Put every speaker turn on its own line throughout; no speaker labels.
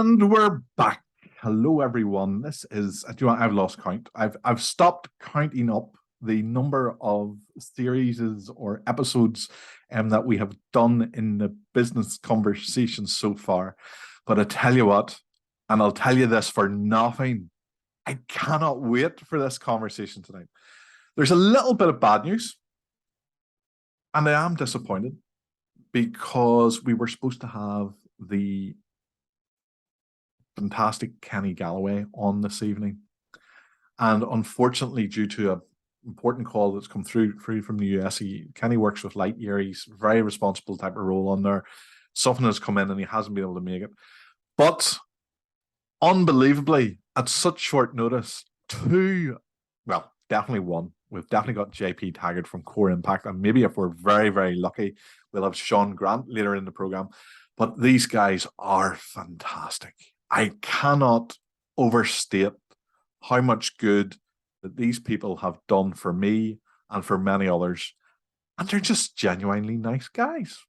And we're back. Hello, everyone. This is, do you know what, I've lost count. I've stopped counting up the number of series or episodes that we have done in the business conversations so far. But I tell you what, and I'll tell you this for nothing, I cannot wait for this conversation tonight. There's a little bit of bad news, and I am disappointed because we were supposed to have the fantastic Kenny Galloway on this evening. And unfortunately, due to an important call that's come through from the US, Kenny works with Lightyear. He's a very responsible type of role on there. Something has come in and he hasn't been able to make it. But unbelievably, at such short notice, definitely one. We've definitely got JP Taggart from Core Impact. And maybe if we're very, very lucky, we'll have Seán Grant later in the program. But these guys are fantastic. I cannot overstate how much good that these people have done for me and for many others. And they're just genuinely nice guys.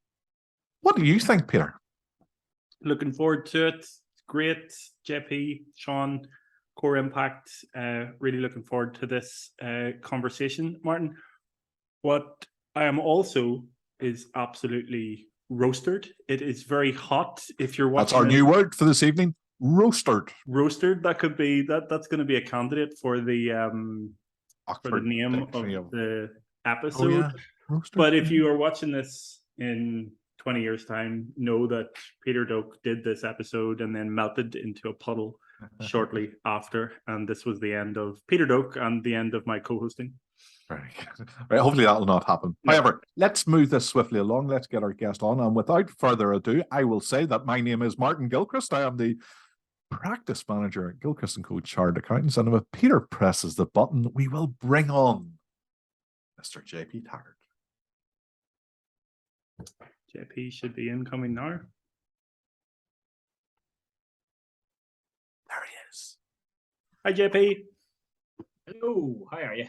What do you think, Peter?
Looking forward to it. Great, JP, Sean, Core Impact. Really looking forward to this conversation, Martin. What I am also is absolutely roasted. It is very hot. If you're watching,
that's our new word for this evening. Roasted.
That could be that's going to be a candidate for the name of the episode.
Oh, yeah.
But if you are watching this in 20 years' time, know that Peter Doak did this episode and then melted into a puddle shortly after. And this was the end of Peter Doak and the end of my co-hosting.
Right. Hopefully that will not happen. No. However, let's move this swiftly along. Let's get our guest on. And without further ado, I will say that my name is Martin Gilchrist. I am the practice manager at Gilchrist & Co. Chartered Accountants. And if Peter presses the button, we will bring on Mr. JP Taggart.
JP should be incoming now.
There he is.
Hi, JP.
Hello, how are you?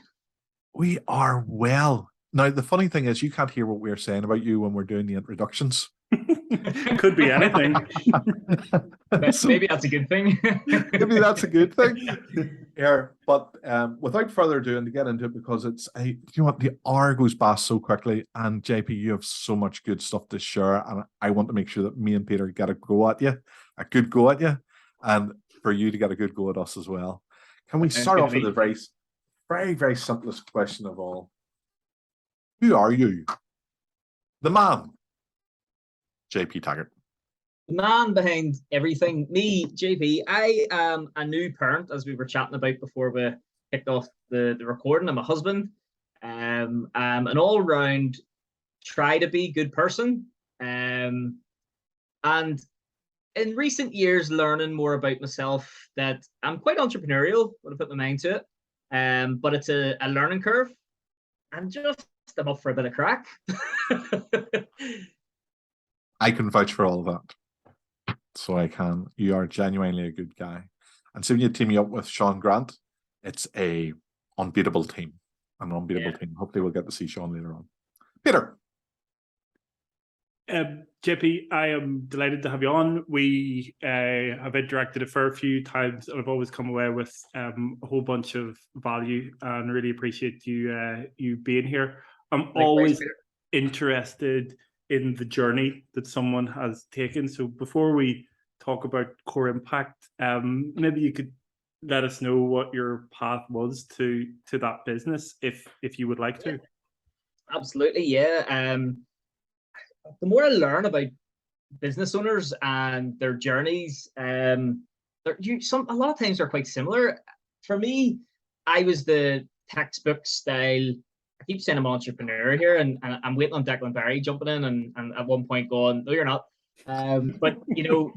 We are well. Now, the funny thing is, you can't hear what we're saying about you when we're doing the introductions.
Could be anything.
Maybe that's a good thing.
Maybe that's a good thing. Here, but without further ado, and to get into it, because you know what, the hour goes past so quickly, and JP, you have so much good stuff to share, and I want to make sure that me and Peter get a good go at you, and for you to get a good go at us as well. Can we start off with the very, very, very simplest question of all? Who are you? The man, JP Taggart.
The man behind everything. Me, JP. I am a new parent, as we were chatting about before we kicked off the recording. I'm a husband. I'm an all-round, try to be good person. And in recent years, learning more about myself, that I'm quite entrepreneurial when I put my mind to it. But it's a learning curve. And just I'm up for a bit of crack.
I can vouch for all of that. So I can. You are genuinely a good guy. And so when you team me up with Seán Grant, it's a unbeatable team. An unbeatable team. Hopefully we'll get to see Sean later on. Peter.
JP, I am delighted to have you on. We have interacted a fair few times, and I've always come away with a whole bunch of value, and really appreciate you being here. I'm always interested in the journey that someone has taken. So before we talk about Core Impact, maybe you could let us know what your path was to that business, if you would like to.
Absolutely, yeah. The more I learn about business owners and their journeys, a lot of times they're quite similar. For me, I was the textbook style. I keep saying I'm an entrepreneur here, and I'm waiting on Declan Barry jumping in and at one point going, no, you're not. But, you know,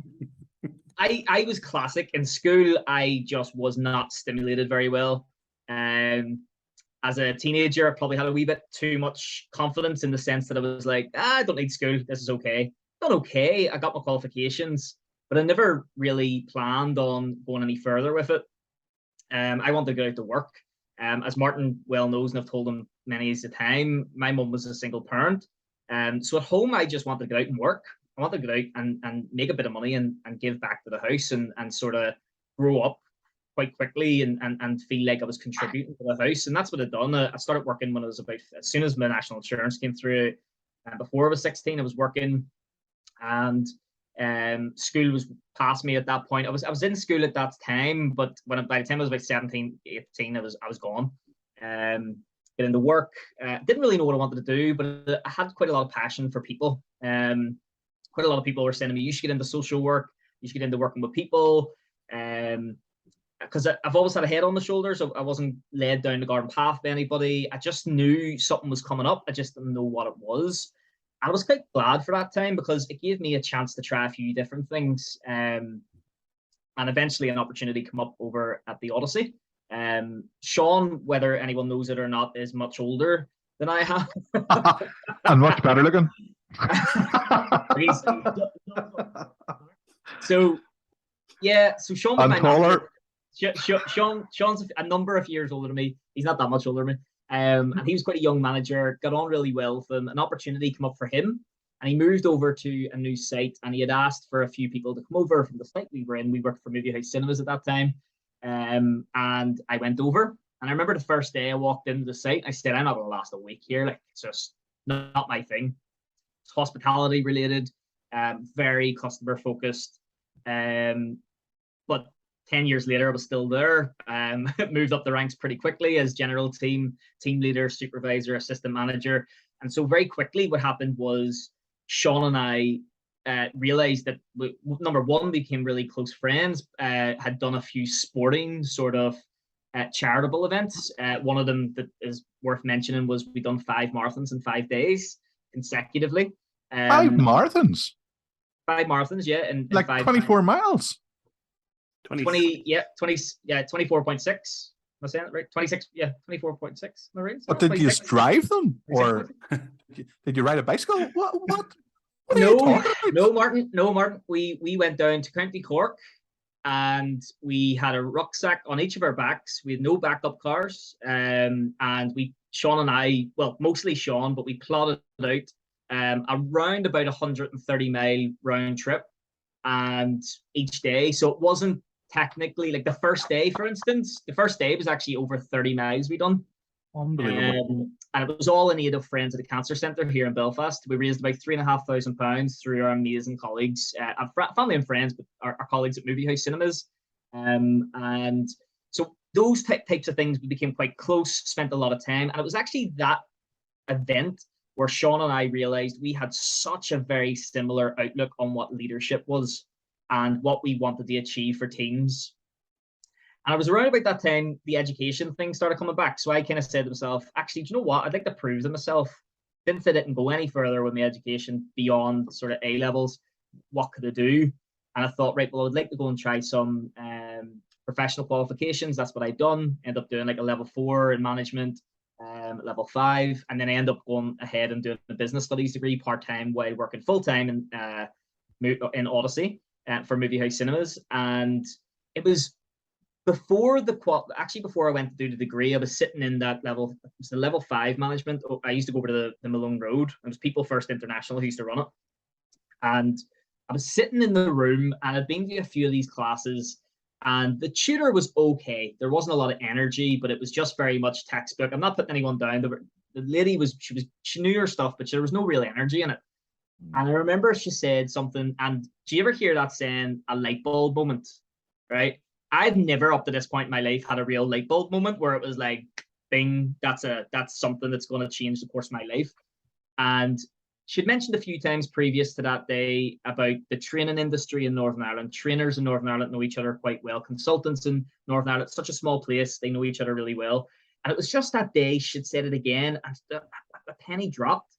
I was classic. In school, I just was not stimulated very well. As a teenager, I probably had a wee bit too much confidence in the sense that I was like, I don't need school. This is okay. Done okay. I got my qualifications, but I never really planned on going any further with it. I wanted to go out to work. As Martin well knows, and I've told him many a time, my mum was a single parent. So at home, I just wanted to go out and work. I wanted to go out and make a bit of money and give back to the house and sort of grow up quite quickly and feel like I was contributing to the house. And that's what I'd done. I started working when I was as soon as my national insurance came through. Before I was 16, I was working, and school was past me at that point. I was in school at that time, but by the time I was about 17, 18, I was gone. Get into work. Didn't really know what I wanted to do, but I had quite a lot of passion for people. Quite a lot of people were saying to me, you should get into social work, you should get into working with people. Because I've always had a head on my shoulders. I wasn't led down the garden path by anybody. I just knew something was coming up. I just didn't know what it was. And I was quite glad for that time because it gave me a chance to try a few different things. And eventually an opportunity came up over at the Odyssey. Sean, whether anyone knows it or not, is much older than I am.
And much better looking.
So Sean was
and
my
taller.
Sean's a number of years older than me. He's not that much older than me. And he was quite a young manager, got on really well with him. An opportunity came up for him, and he moved over to a new site, and he had asked for a few people to come over from the site we were in. We worked for Movie House Cinemas at that time. And I went over, and I remember the first day I walked into the site, I said, I'm not going to last a week here. Like, it's just not my thing. It's hospitality related, very customer focused. But 10 years later, I was still there. Moved up the ranks pretty quickly as general team leader, supervisor, assistant manager. And so very quickly what happened was Sean and I realized that number one, became really close friends, had done a few sporting sort of charitable events. One of them that is worth mentioning was we done 5 marathons in 5 days consecutively.
5 marathons?
5 marathons, yeah. In
like 24 miles?
24.6. Am I saying it right? 26, 24.6. Am I right?
But did you just drive them? Or did you ride a bicycle? What?
No, Martin. We went down to County Cork, and we had a rucksack on each of our backs. We had no backup cars, and Sean and I, well, mostly Sean, but we plotted out around about 130-mile round trip, and each day. So it wasn't technically like the first day, for instance. The first day was actually over 30 miles we done.
Unbelievable.
And it was all in aid of Friends of the Cancer Centre here in Belfast. We raised about £3,500 through our amazing colleagues, family and friends, but our colleagues at Movie House Cinemas. And so those types of things, we became quite close, spent a lot of time. And it was actually that event where Sean and I realized we had such a very similar outlook on what leadership was and what we wanted to achieve for teams. And it was around about that time the education thing started coming back. So I kind of said to myself, actually, do you know what? I'd like to prove to myself. Since I didn't go any further with my education beyond sort of A levels, what could I do? And I thought, right, well, I'd like to go and try some professional qualifications. That's what I'd done. Ended up doing like a level 4 in management, level 5, and then I ended up going ahead and doing a business studies degree part-time while working full-time in Odyssey for Movie House Cinemas. And it was before I went to do the degree, I was sitting in that level. It was the level 5 management. I used to go over to the Malone Road. It was People First International who used to run it. And I was sitting in the room, and I'd been to a few of these classes, and the tutor was okay. There wasn't a lot of energy, but it was just very much textbook. I'm not putting anyone down. The lady she knew her stuff, but there was no real energy in it. And I remember she said something, and do you ever hear that saying, a light bulb moment, right? I've never up to this point in my life had a real light bulb moment where it was like, bing, that's something that's going to change the course of my life. And she'd mentioned a few times previous to that day about the training industry in Northern Ireland. Trainers in Northern Ireland know each other quite well. Consultants in Northern Ireland, it's such a small place, they know each other really well. And it was just that day she'd said it again, and the penny dropped.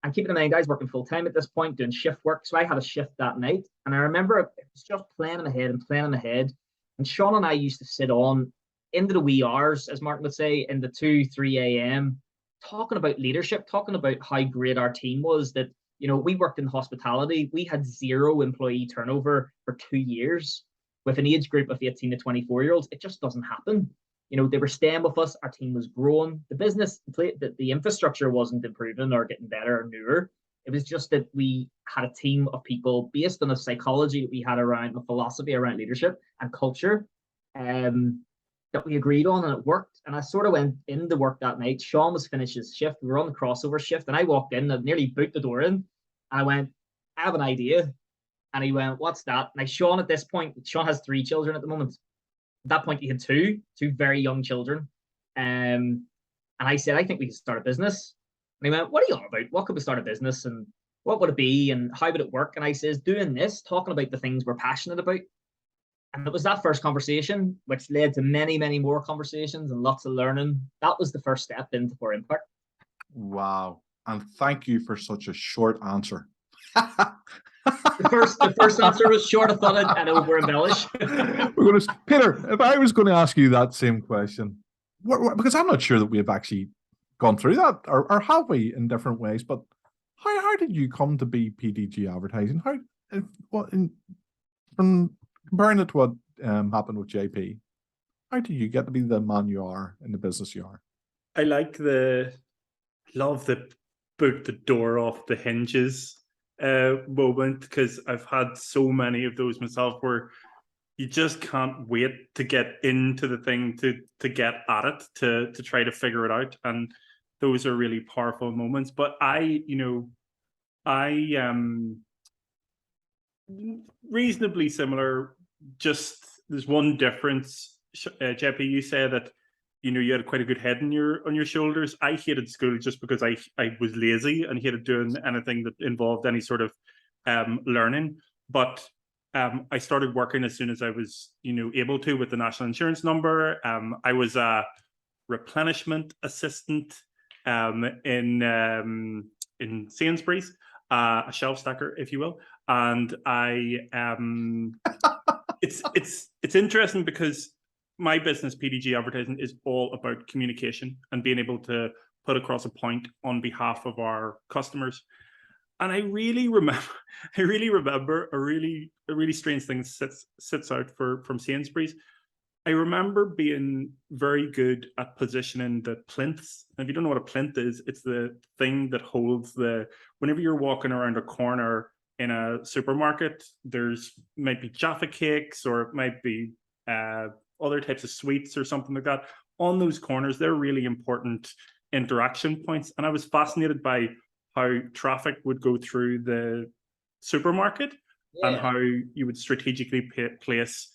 And keeping in mind, I was working full time at this point, doing shift work. So I had a shift that night. And I remember it was just playing in my head. And Sean and I used to sit on into the wee hours, as Martin would say, in the 2-3 a.m., talking about leadership, talking about how great our team was. That, you know, we worked in hospitality. We had 0 employee turnover for 2 years with an age group of 18 to 24-year-olds. It just doesn't happen. You know, they were staying with us. Our team was growing. The business, the infrastructure wasn't improving or getting better or newer. It was just that we had a team of people based on a psychology that we had around, a philosophy around leadership and culture, that we agreed on, and it worked. And I sort of went into work that night. Sean was finished his shift. We were on the crossover shift, and I walked in and nearly boot the door in. And I went, I have an idea. And he went, what's that? Now, Sean, at this point, Sean has 3 children at the moment. At that point, he had two very young children. And I said, I think we could start a business. And he went, what are you on about? What could we start a business? And what would it be? And how would it work? And I says, doing this, talking about the things we're passionate about. And it was that first conversation, which led to many, many more conversations and lots of learning. That was the first step into For Impact.
Wow. And thank you for such a short answer.
The first answer was short. I thought I'd over embellish.
Peter, if I was going to ask you that same question, because I'm not sure that we have actually gone through that, or have we in different ways, but how did you come to be PDG Advertising? From comparing it to what happened with JP, how did you get to be the man you are in the business you are?
I love the boot the door off the hinges moment, because I've had so many of those myself where you just can't wait to get into the thing, to get at it, to try to figure it out. And those are really powerful moments. But I reasonably similar. Just there's one difference. JP, you said that you had quite a good head on your shoulders. I hated school just because I was lazy and hated doing anything that involved any sort of learning. But I started working as soon as I was able to, with the national insurance number. I was a replenishment assistant in Sainsbury's, a shelf stacker, if you will. And it's interesting because my business, PDG Advertising, is all about communication and being able to put across a point on behalf of our customers. And I really remember a really strange thing sits out from Sainsbury's. I remember being very good at positioning the plinths. And if you don't know what a plinth is, it's the thing that holds whenever you're walking around a corner in a supermarket, might be Jaffa cakes, or it might be other types of sweets or something like that. On those corners, they're really important interaction points. And I was fascinated by how traffic would go through the supermarket, and how you would strategically place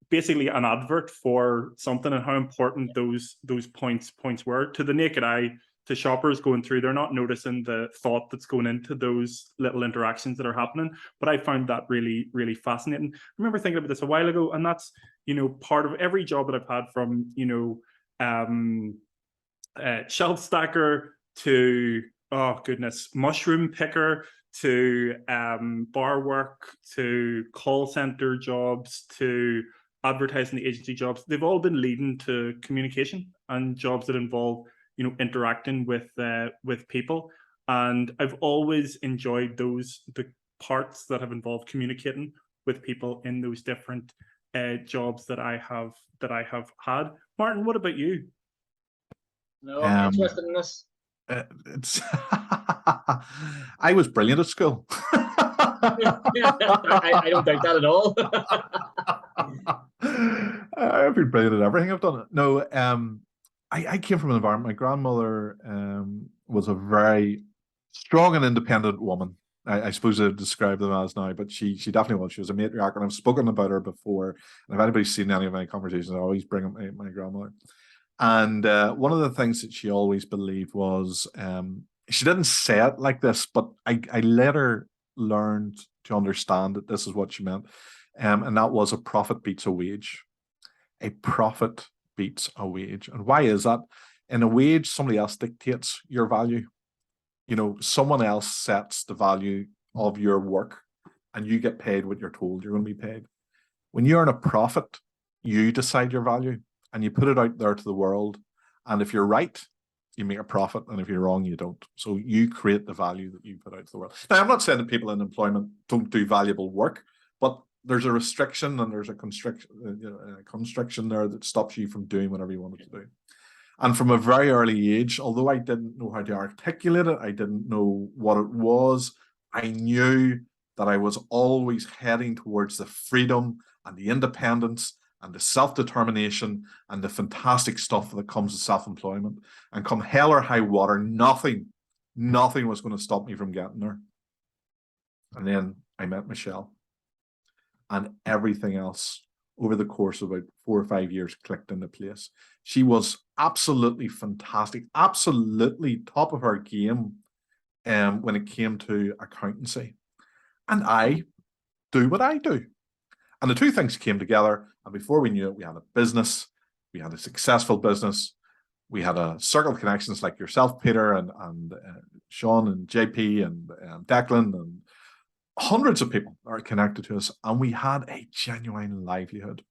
basically an advert for something, and how important those points were to the naked eye. To shoppers going through, they're not noticing the thought that's going into those little interactions that are happening. But I found that really, really fascinating. I remember thinking about this a while ago, and that's part of every job that I've had, from shelf stacker to mushroom picker, to bar work, to call center jobs, to advertising agency jobs. They've all been leading to communication and jobs that involve interacting with people. And I've always enjoyed the parts that have involved communicating with people in those different jobs that I have had. Martin, what about you?
No, I'm interested in this.
It's I was brilliant at school.
I don't doubt that at all.
I've been brilliant at everything I've done. No, I came from an environment. My grandmother was a very strong and independent woman. I suppose I'd describe them as now, but she definitely was. She was a matriarch, and I've spoken about her before. And if anybody's seen any of my conversations, I always bring up my grandmother. And one of the things that she always believed was, she didn't say it like this, but I later learned to understand that this is what she meant. And that was, a profit beats a wage. A profit beats a wage. And why is that? In a wage, somebody else dictates your value. Someone else sets the value of your work, and you get paid what you're told you're going to be paid. When you earn a profit, you decide your value, and you put it out there to the world. And if you're right, you make a profit, and if you're wrong, you don't. So you create the value that you put out to the world. Now, I'm not saying that people in employment don't do valuable work, but there's a restriction, and there's a constriction there that stops you from doing whatever you wanted to do. And from a very early age, although I didn't know how to articulate it, I didn't know what it was, I knew that I was always heading towards the freedom and the independence and the self-determination and the fantastic stuff that comes with self-employment. And come hell or high water, nothing was going to stop me from getting there. And then I met Michelle. And everything else over the course of about 4 or 5 years clicked into place. She was absolutely fantastic, absolutely top of her game when it came to accountancy. And I do what I do. And the two things came together. And before we knew it, we had a business. We had a successful business. We had a circle of connections like yourself, Peter, and Sean and JP and Declan, and hundreds of people are connected to us. And we had a genuine livelihood.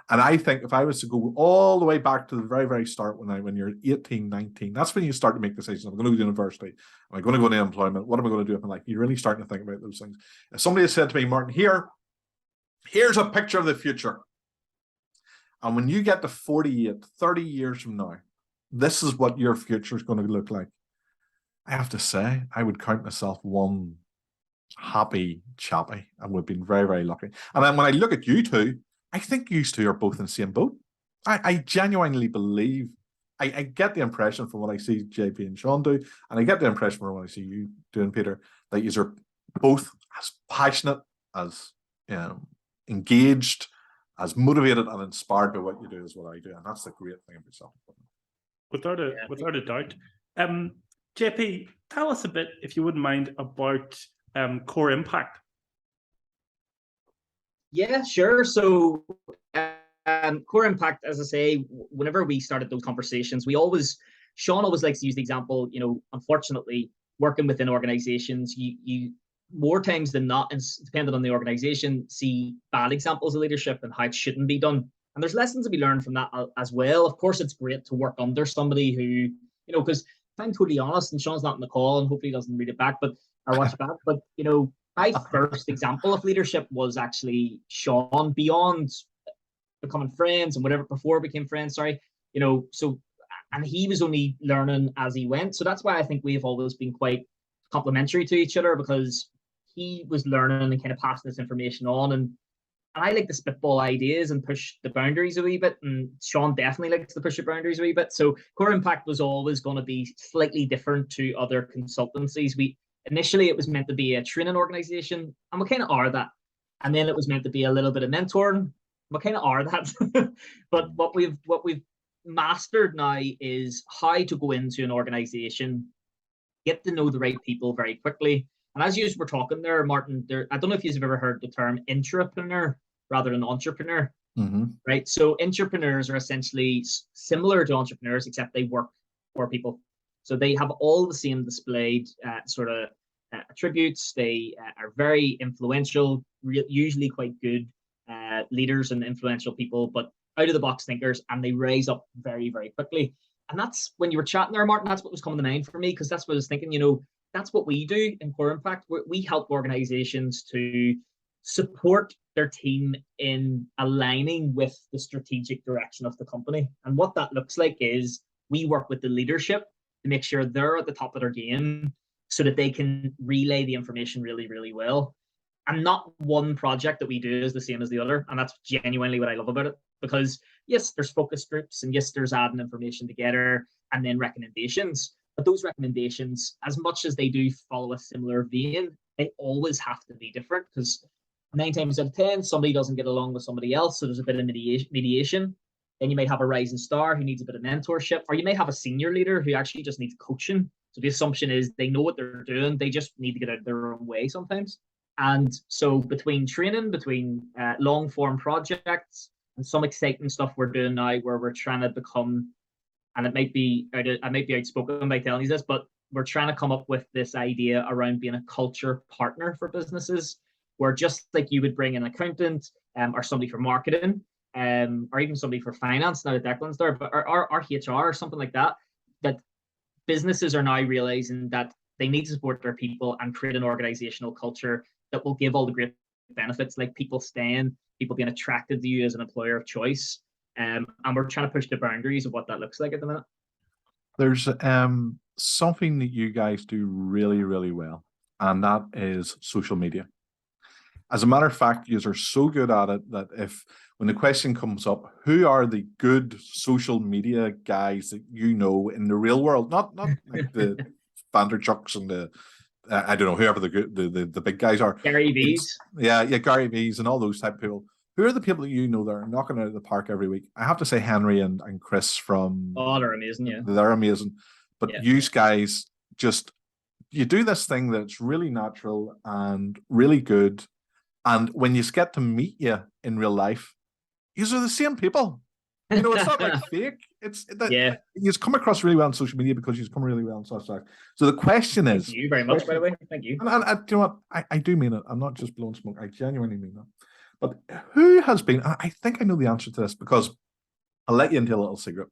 And I think if I was to go all the way back to the very, very start when you're 18, 19, that's when you start to make decisions. I'm going to go to university. Am I going to go into employment? What am I going to do with my life? You're really starting to think about those things. If somebody has said to me, Martin, here's a picture of the future. And when you get to 48, 30 years from now, this is what your future is going to look like. I have to say, I would count myself one happy chappy, and we've been very, very lucky. And then when I look at you two, I think you two are both in the same boat. I genuinely believe, I get the impression from what I see JP and Sean do, and I get the impression from what I see you doing, Peter, that you are both as passionate, as engaged, as motivated and inspired by what you do as what I do. And that's the great thing about yourself.
Without a doubt. JP, tell us a bit, if you wouldn't mind, about Core Impact.
Yeah, sure. So Core Impact, as I say, whenever we started those conversations, Sean always likes to use the example, unfortunately, working within organizations, you more times than not, and depending on the organization, see bad examples of leadership and how it shouldn't be done. And there's lessons to be learned from that as well. Of course, it's great to work under somebody who, because if I'm totally honest, and Sean's not in the call and hopefully he doesn't read it back, but I watch back, but my first example of leadership was actually Sean, beyond becoming friends and whatever, before we became friends, and he was only learning as he went. So that's why I think we've always been quite complementary to each other, because he was learning and kind of passing this information on. And I like to spitball ideas and push the boundaries a wee bit. And Sean definitely likes to push the boundaries a wee bit. So Core Impact was always going to be slightly different to other consultancies. Initially, it was meant to be a training organization, and we kind of are that. And then it was meant to be a little bit of mentoring. We kind of are that. But what we've mastered now is how to go into an organization, get to know the right people very quickly. And as you were talking there, Martin, I don't know if you've ever heard the term intrapreneur rather than entrepreneur.
Mm-hmm.
Right? So entrepreneurs are essentially similar to entrepreneurs, except they work for people. So they have all the same displayed attributes. They are very influential, usually quite good leaders and influential people, but out of the box thinkers, and they rise up very, very quickly. And that's, when you were chatting there, Martin, that's what was coming to mind for me, because that's what I was thinking, that's what we do in Core Impact. We help organizations to support their team in aligning with the strategic direction of the company. And what that looks like is we work with the leadership to make sure they're at the top of their game so that they can relay the information really, really well. And not one project that we do is the same as the other. And that's genuinely what I love about it. Because yes, there's focus groups, and yes, there's adding information together, and then recommendations. But those recommendations, as much as they do follow a similar vein, they always have to be different, because 9 times out of 10, somebody doesn't get along with somebody else. So there's a bit of mediation. Then you might have a rising star who needs a bit of mentorship, or you may have a senior leader who actually just needs coaching. So the assumption is they know what they're doing. They just need to get out of their own way sometimes. And so between training, between long form projects, and some exciting stuff we're doing now where we're trying to become, and I might be outspoken by telling you this, but we're trying to come up with this idea around being a culture partner for businesses, where just like you would bring an accountant or somebody for marketing, or even somebody for finance, now that Declan's there, but our HR or something like that, that businesses are now realizing that they need to support their people and create an organizational culture that will give all the great benefits, like people staying, people being attracted to you as an employer of choice. And we're trying to push the boundaries of what that looks like at the minute.
There's something that you guys do really, really well, and that is social media. As a matter of fact, you are so good at it that when the question comes up, who are the good social media guys that you know in the real world? Not like the Vanderchucks and the I don't know, whoever the big guys are.
Gary V's.
Yeah, Gary V's and all those type of people. Who are the people that you know that are knocking out of the park every week? I have to say Henry and Chris from...
Oh, they're amazing, yeah.
They're amazing. But you guys you do this thing that's really natural and really good. And when you get to meet you in real life, these are the same people. You know, it's not like fake. It's that you come across really well on social media because you come really well on social media. So the question is...
Thank you very much, by the way. Thank you.
And you know what? I do mean it. I'm not just blowing smoke. I genuinely mean that. But who has been... I think I know the answer to this because I'll let you into a little secret.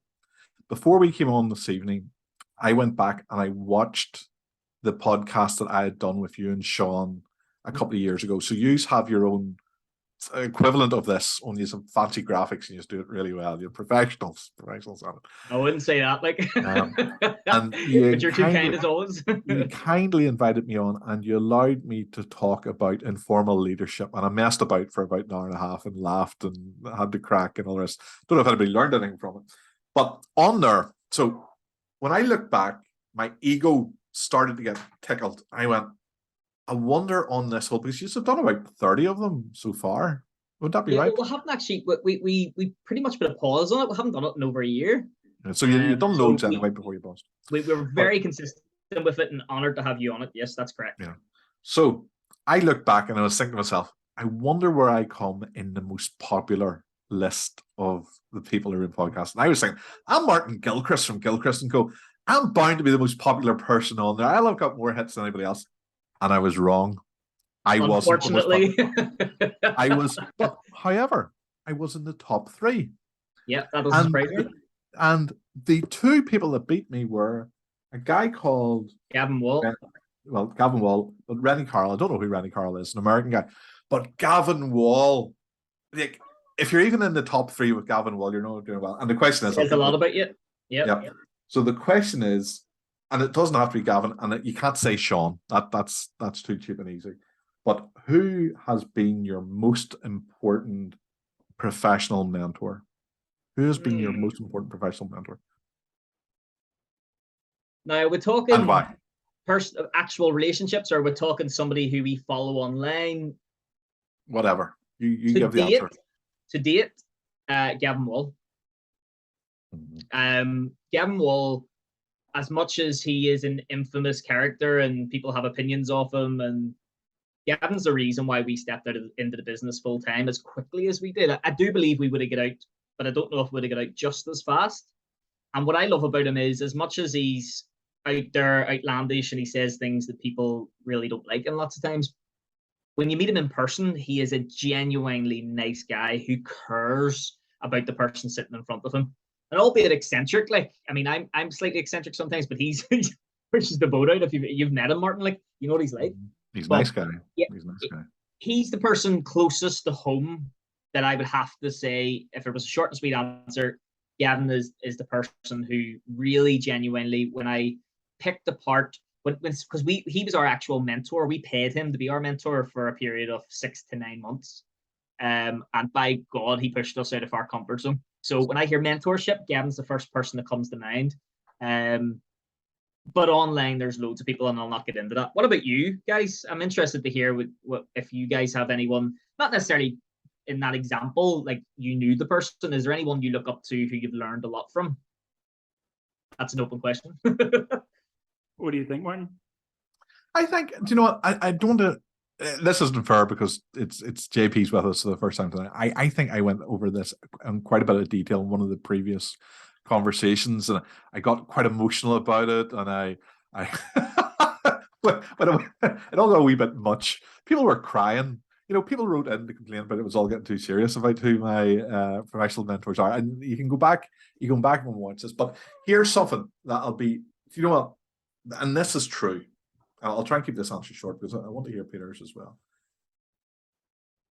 Before we came on this evening, I went back and I watched the podcast that I had done with you and Sean a couple of years ago. So you have your own equivalent of this, only some fancy graphics and you just do it really well. You're professionals at it.
I wouldn't say that, like.
And
but you're too kind as always.
You kindly invited me on and you allowed me to talk about informal leadership, and I messed about for about an hour and a half and laughed and had to crack and all the rest. Don't know if anybody learned anything from it. But on there, so when I look back, my ego started to get tickled. I went, I wonder on this whole, because you've done about 30 of them so far. Would that be right?
Well, we haven't actually, we pretty much put a pause on it. We haven't done it in over a year.
So you've done loads anyway before you paused.
We were very consistent with it and honoured to have you on it. Yes, that's correct.
Yeah. So I looked back and I was thinking to myself, I wonder where I come in the most popular list of the people who are in podcasts. And I was thinking, I'm Martin Gilchrist from Gilchrist & Co. I'm bound to be the most popular person on there. I'll have got more hits than anybody else. And I was wrong. I wasn't.
Unfortunately.
But however, I was in the top 3.
Yeah, that doesn't surprise me.
And the 2 people that beat me were a guy called
Gavin Wall.
Gavin Wall, but Rennie Carl. I don't know who Rennie Carl is, an American guy. But Gavin Wall, like, if you're even in the top 3 with Gavin Wall, you're not doing well. And the question is,
there's a lot about you. Yeah.
So the question is, and it doesn't have to be Gavin, and you can't say Sean. That's too cheap and easy. But who has been your most important professional mentor? Who has been your most important professional mentor?
Now, we're talking
and why?
Actual relationships, or we're talking somebody who we follow online?
Whatever. You give the answer.
To date, Gavin Wall.
Mm-hmm.
Gavin Wall, as much as he is an infamous character and people have opinions of him, and Gavin's the reason why we stepped into the business full time as quickly as we did. I do believe we would have got out, but I don't know if we would have got out just as fast. And what I love about him is, as much as he's out there outlandish and he says things that people really don't like, and lots of times, when you meet him in person, he is a genuinely nice guy who cares about the person sitting in front of him. And albeit eccentric, like, I mean, I'm slightly eccentric sometimes, but he's pushes the boat out. If you've met him, Martin, like, you know what he's like.
He's a nice guy.
Yeah,
he's a nice guy.
He's the person closest to home that I would have to say, if it was a short and sweet answer, Gavin is the person who really genuinely, when I picked apart, because he was our actual mentor, we paid him to be our mentor for a period of 6 to 9 months. And by God, he pushed us out of our comfort zone. So when I hear mentorship, Gavin's the first person that comes to mind. But online, there's loads of people, and I'll not get into that. What about you guys? I'm interested to hear what if you guys have anyone, not necessarily in that example, like you knew the person. Is there anyone you look up to who you've learned a lot from? That's an open question.
What do you think, Martin?
I think, do you know what? I don't want to. This isn't fair because it's JP's with us for the first time tonight. I think I went over this in quite a bit of detail in one of the previous conversations, and I got quite emotional about it, and I but it all got a wee bit much. People were crying. You know, people wrote in to complain about it was all getting too serious about who my professional mentors are. And you can go back and watch this. But here's something that'll be, you know what? And this is true. I'll try and keep this answer short because I want to hear Peter's as well.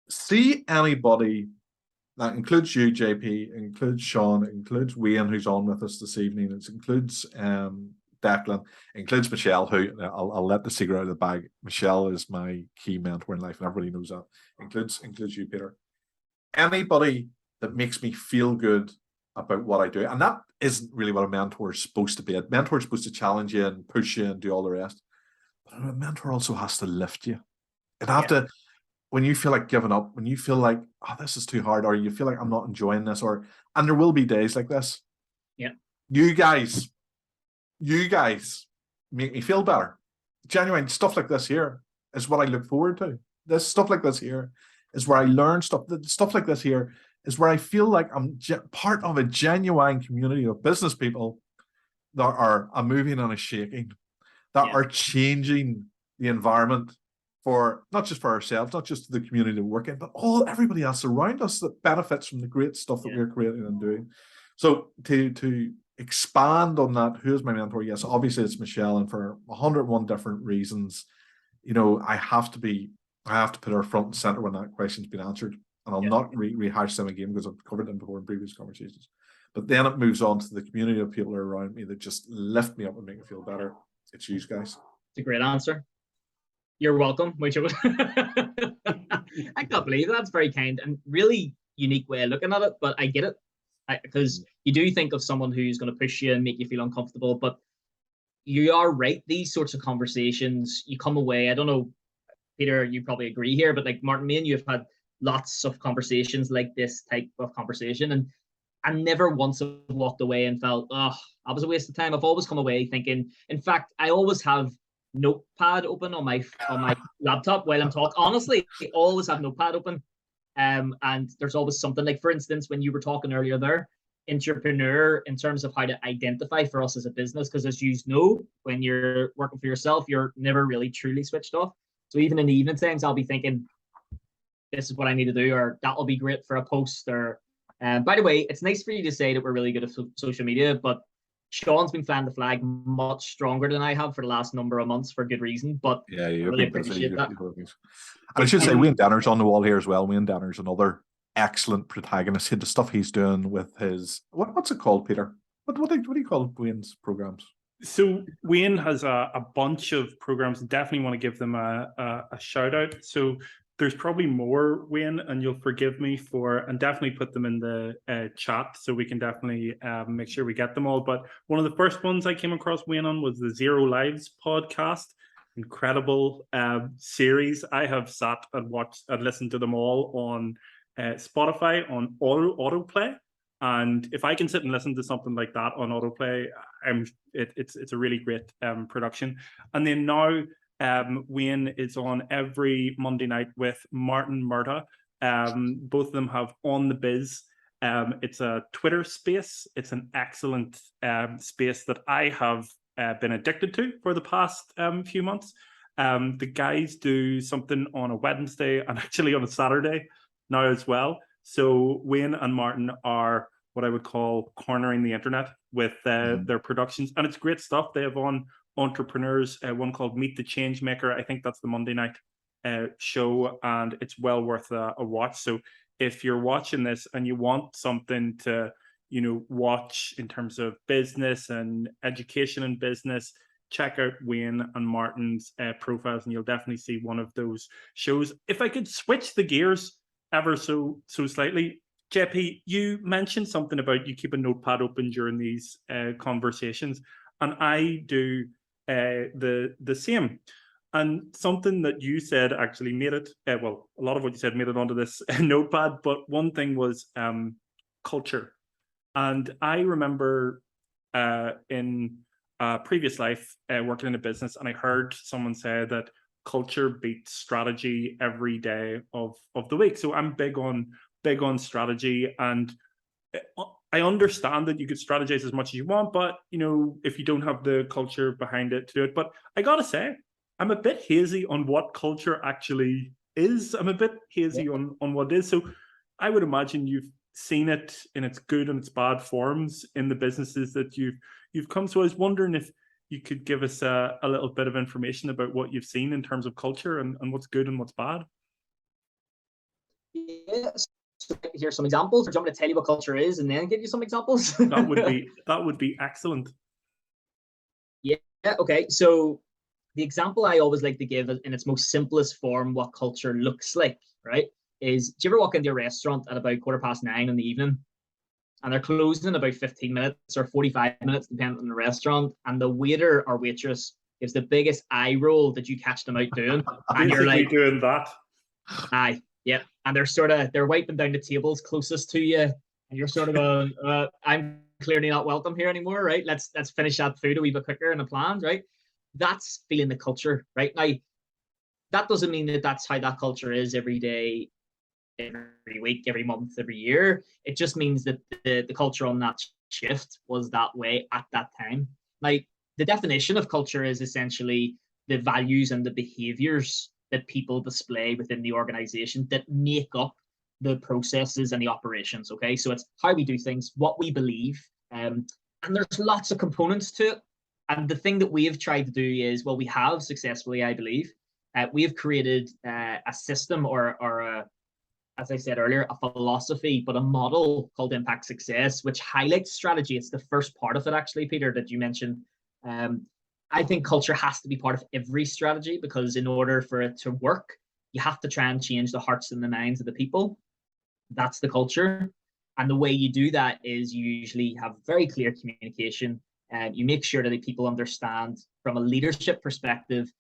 See anybody That includes you, JP, includes Sean, includes Wayne, who's on with us this evening. It includes Declan, includes Michelle, who I'll let the secret out of the bag. Michelle is my key mentor in life, and everybody knows that. Includes you, Peter. Anybody that makes me feel good about what I do, and that isn't really what a mentor is supposed to be. A mentor is supposed to challenge you and push you and do all the rest. But a mentor also has to lift you. It have to, when you feel like giving up, when you feel like, oh, this is too hard, or you feel like I'm not enjoying this, and there will be days like this.
Yeah.
You guys make me feel better. Genuine stuff like this here is what I look forward to. This stuff like this here is where I learn stuff. Stuff like this here is where I feel like I'm part of a genuine community of business people that are moving and a shaking, that are changing the environment for not just for ourselves, not just the community we work in, but everybody else around us that benefits from the great stuff that we're creating and doing. So to expand on that, who is my mentor? Yes, obviously it's Michelle, and for 101 different reasons, I have to put her front and center when that question's been answered, and I'll not rehash them again because I've covered them before in previous conversations. But then it moves on to the community of people around me that just lift me up and make me feel better. It's you guys.
It's a great answer. You're welcome. I can't believe that's very kind and really unique way of looking at it, but I get it. Because you do think of someone who's going to push you and make you feel uncomfortable, but you are right. These sorts of conversations, you come away, I don't know, Peter, you probably agree here, but like Martin, me and you have had lots of conversations like this type of conversation, and I never once have walked away and felt, oh, that was a waste of time. I've always come away thinking, in fact, I always have Notepad open on my laptop while I'm talking. Honestly, I always have Notepad open. And there's always something, like, for instance, when you were talking earlier there, entrepreneur, in terms of how to identify for us as a business, because as you know, when you're working for yourself, you're never really truly switched off. So even in the evening times, I'll be thinking, this is what I need to do, or that'll be great for a post. Or by the way, it's nice for you to say that we're really good at social media, but Sean's been flying the flag much stronger than I have for the last number of months for good reason. But
yeah,
I really appreciate that.
And I should say, Wayne Danner's on the wall here as well. Wayne Danner's another excellent protagonist. The stuff he's doing with his what's it called, Peter? What do you call Wayne's programs?
So Wayne has a bunch of programs. Definitely want to give them a shout out. So there's probably more, Wayne, and you'll forgive me and definitely put them in the chat so we can definitely make sure we get them all. But one of the first ones I came across Wayne on was the Zero Lives podcast. Incredible series. I have sat and watched and listened to them all on Spotify on autoplay. And if I can sit and listen to something like that on autoplay, it's a really great production. And then now Wayne is on every Monday night with Martin Murta. Both of them have On the Biz. It's a Twitter space. It's an excellent space that I have been addicted to for the past few months. The guys do something on a Wednesday and actually on a Saturday now as well. So Wayne and Martin are what I would call cornering the internet with their productions, and it's great stuff. They have on entrepreneurs, one called Meet the Changemaker. I think that's the Monday night show, and it's well worth a watch. So if you're watching this and you want something to, watch in terms of business and education and business, check out Wayne and Martin's profiles, and you'll definitely see one of those shows. If I could switch the gears ever so slightly, JP, you mentioned something about you keep a notepad open during these conversations, and I do the same. And something that you said actually made it, a lot of what you said made it onto this notepad, but one thing was culture. And I remember in a previous life working in a business, and I heard someone say that culture beats strategy every day of the week. So I'm big on strategy, and I understand that you could strategize as much as you want, but if you don't have the culture behind it to do it. But I gotta say, I'm a bit hazy on what culture actually is. I'm a bit hazy on what it is. So I would imagine you've seen it in its good and its bad forms in the businesses that you've come. So I was wondering if you could give us a little bit of information about what you've seen in terms of culture and what's good and what's bad.
Yeah, hear some examples, or do you want me to tell you what culture is and then give you some examples?
That would be excellent.
Yeah. Okay. So the example I always like to give in its most simplest form, what culture looks like, right? Is, do you ever walk into a restaurant at about 9:15 in the evening, and they're closing in about 15 minutes or 45 minutes, depending on the restaurant, and the waiter or waitress gives the biggest eye roll that you catch them out doing, and you're like
doing that.
Aye, yeah, and they're wiping down the tables closest to you, and you're sort of going, I'm clearly not welcome here anymore, right? Let's finish that food a wee bit quicker in the plans, right? That's feeling the culture, right? Now, that doesn't mean that that's how that culture is every day, every week, every month, every year. It just means that the culture on that shift was that way at that time. Now, the definition of culture is essentially the values and the behaviors that people display within the organization that make up the processes and the operations. Okay, so it's how we do things, what we believe, and there's lots of components to it. And the thing that we have tried to do is, well, we have successfully, I believe, we have created a system or as I said earlier, a philosophy, but a model called Impact Success, which highlights strategy. It's the first part of it, actually, Peter, that you mentioned. I think culture has to be part of every strategy, because in order for it to work, you have to try and change the hearts and the minds of the people. That's the culture. And the way you do that is you usually have very clear communication. You make sure that the people understand from a leadership perspective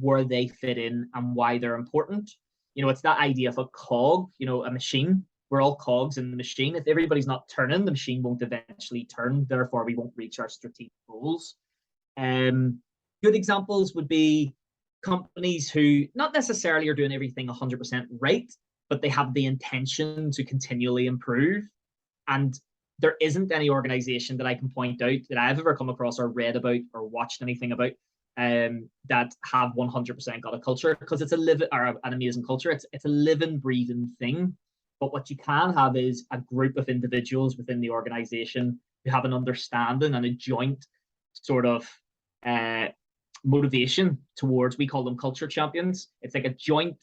where they fit in and why they're important. You know, it's that idea of a cog, you know, a machine. We're all cogs in the machine. If everybody's not turning, the machine won't eventually turn. Therefore, we won't reach our strategic goals. Good examples would be companies who not necessarily are doing everything 100% right, but they have the intention to continually improve. And there isn't any organization that I can point out that I've ever come across or read about or watched anything about that have 100% got a culture, because it's a living or an amazing culture. It's a living, breathing thing. But what you can have is a group of individuals within the organization who have an understanding and a joint sort of motivation towards, we call them culture champions. It's like a joint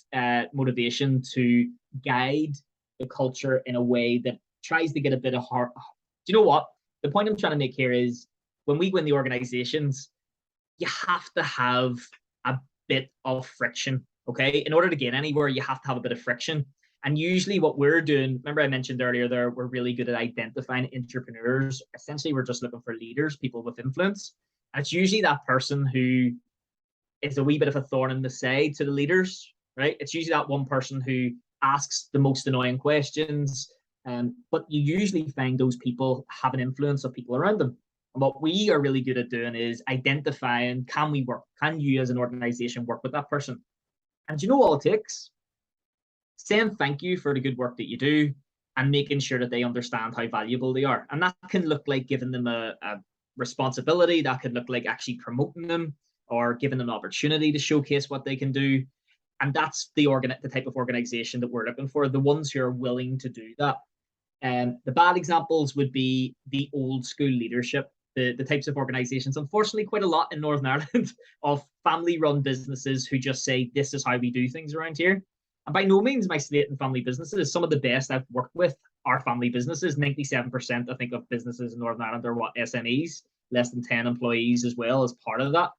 motivation to guide the culture in a way that tries to get a bit of heart. Do you know what? The point I'm trying to make here is, when we go in the organizations, you have to have a bit of friction, okay? In order to get anywhere, you have to have a bit of friction. And usually what we're doing, remember I mentioned earlier there, we're really good at identifying entrepreneurs. Essentially, we're just looking for leaders, people with influence. And it's usually that person who is a wee bit of a thorn in the side to the leaders, right? It's usually that one person who asks the most annoying questions. But you usually find those people have an influence of people around them. And what we are really good at doing is identifying, can you as an organization work with that person? And do you know all it takes? Saying thank you for the good work that you do and making sure that they understand how valuable they are. And that can look like giving them a responsibility. That could look like actually promoting them or giving them an opportunity to showcase what they can do. And that's the type of organization that we're looking for, the ones who are willing to do that. The bad examples would be the old school leadership, the types of organizations, unfortunately quite a lot in Northern Ireland, of family-run businesses who just say, this is how we do things around here. And by no means am I slating family businesses. Some of the best I've worked with are family businesses. 97%, I think, of businesses in Northern Ireland are SMEs, less than 10 employees as well as part of that.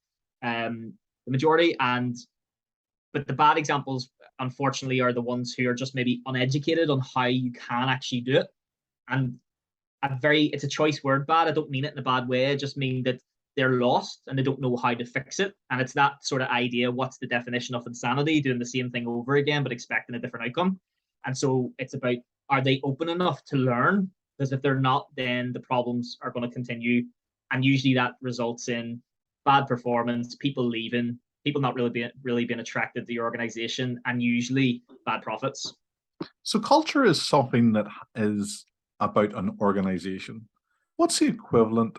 The majority. But the bad examples, unfortunately, are the ones who are just maybe uneducated on how you can actually do it. And it's a choice word, bad. I don't mean it in a bad way. I just mean that they're lost and they don't know how to fix it. And it's that sort of idea, what's the definition of insanity? Doing the same thing over again, but expecting a different outcome. And so it's about, are they open enough to learn? Because if they're not, then the problems are going to continue. And usually that results in bad performance, people leaving, people not really being attracted to your organization, and usually bad profits.
So culture is something that is about an organization. What's the equivalent,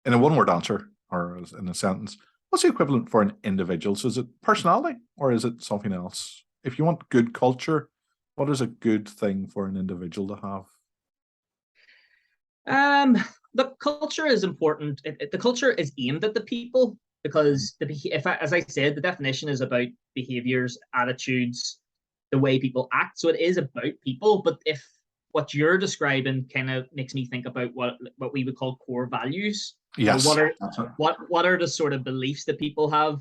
in a one-word answer or in a sentence, what's the equivalent for an individual? So is it personality or is it something else? If you want good culture, what is a good thing for an individual to
have? The culture is important. The culture is aimed at the people, because as I said, the definition is about behaviors, attitudes, the way people act. So it is about people. But if what you're describing kind of makes me think about what we would call core values.
Yes.
What are the sort of beliefs that people have?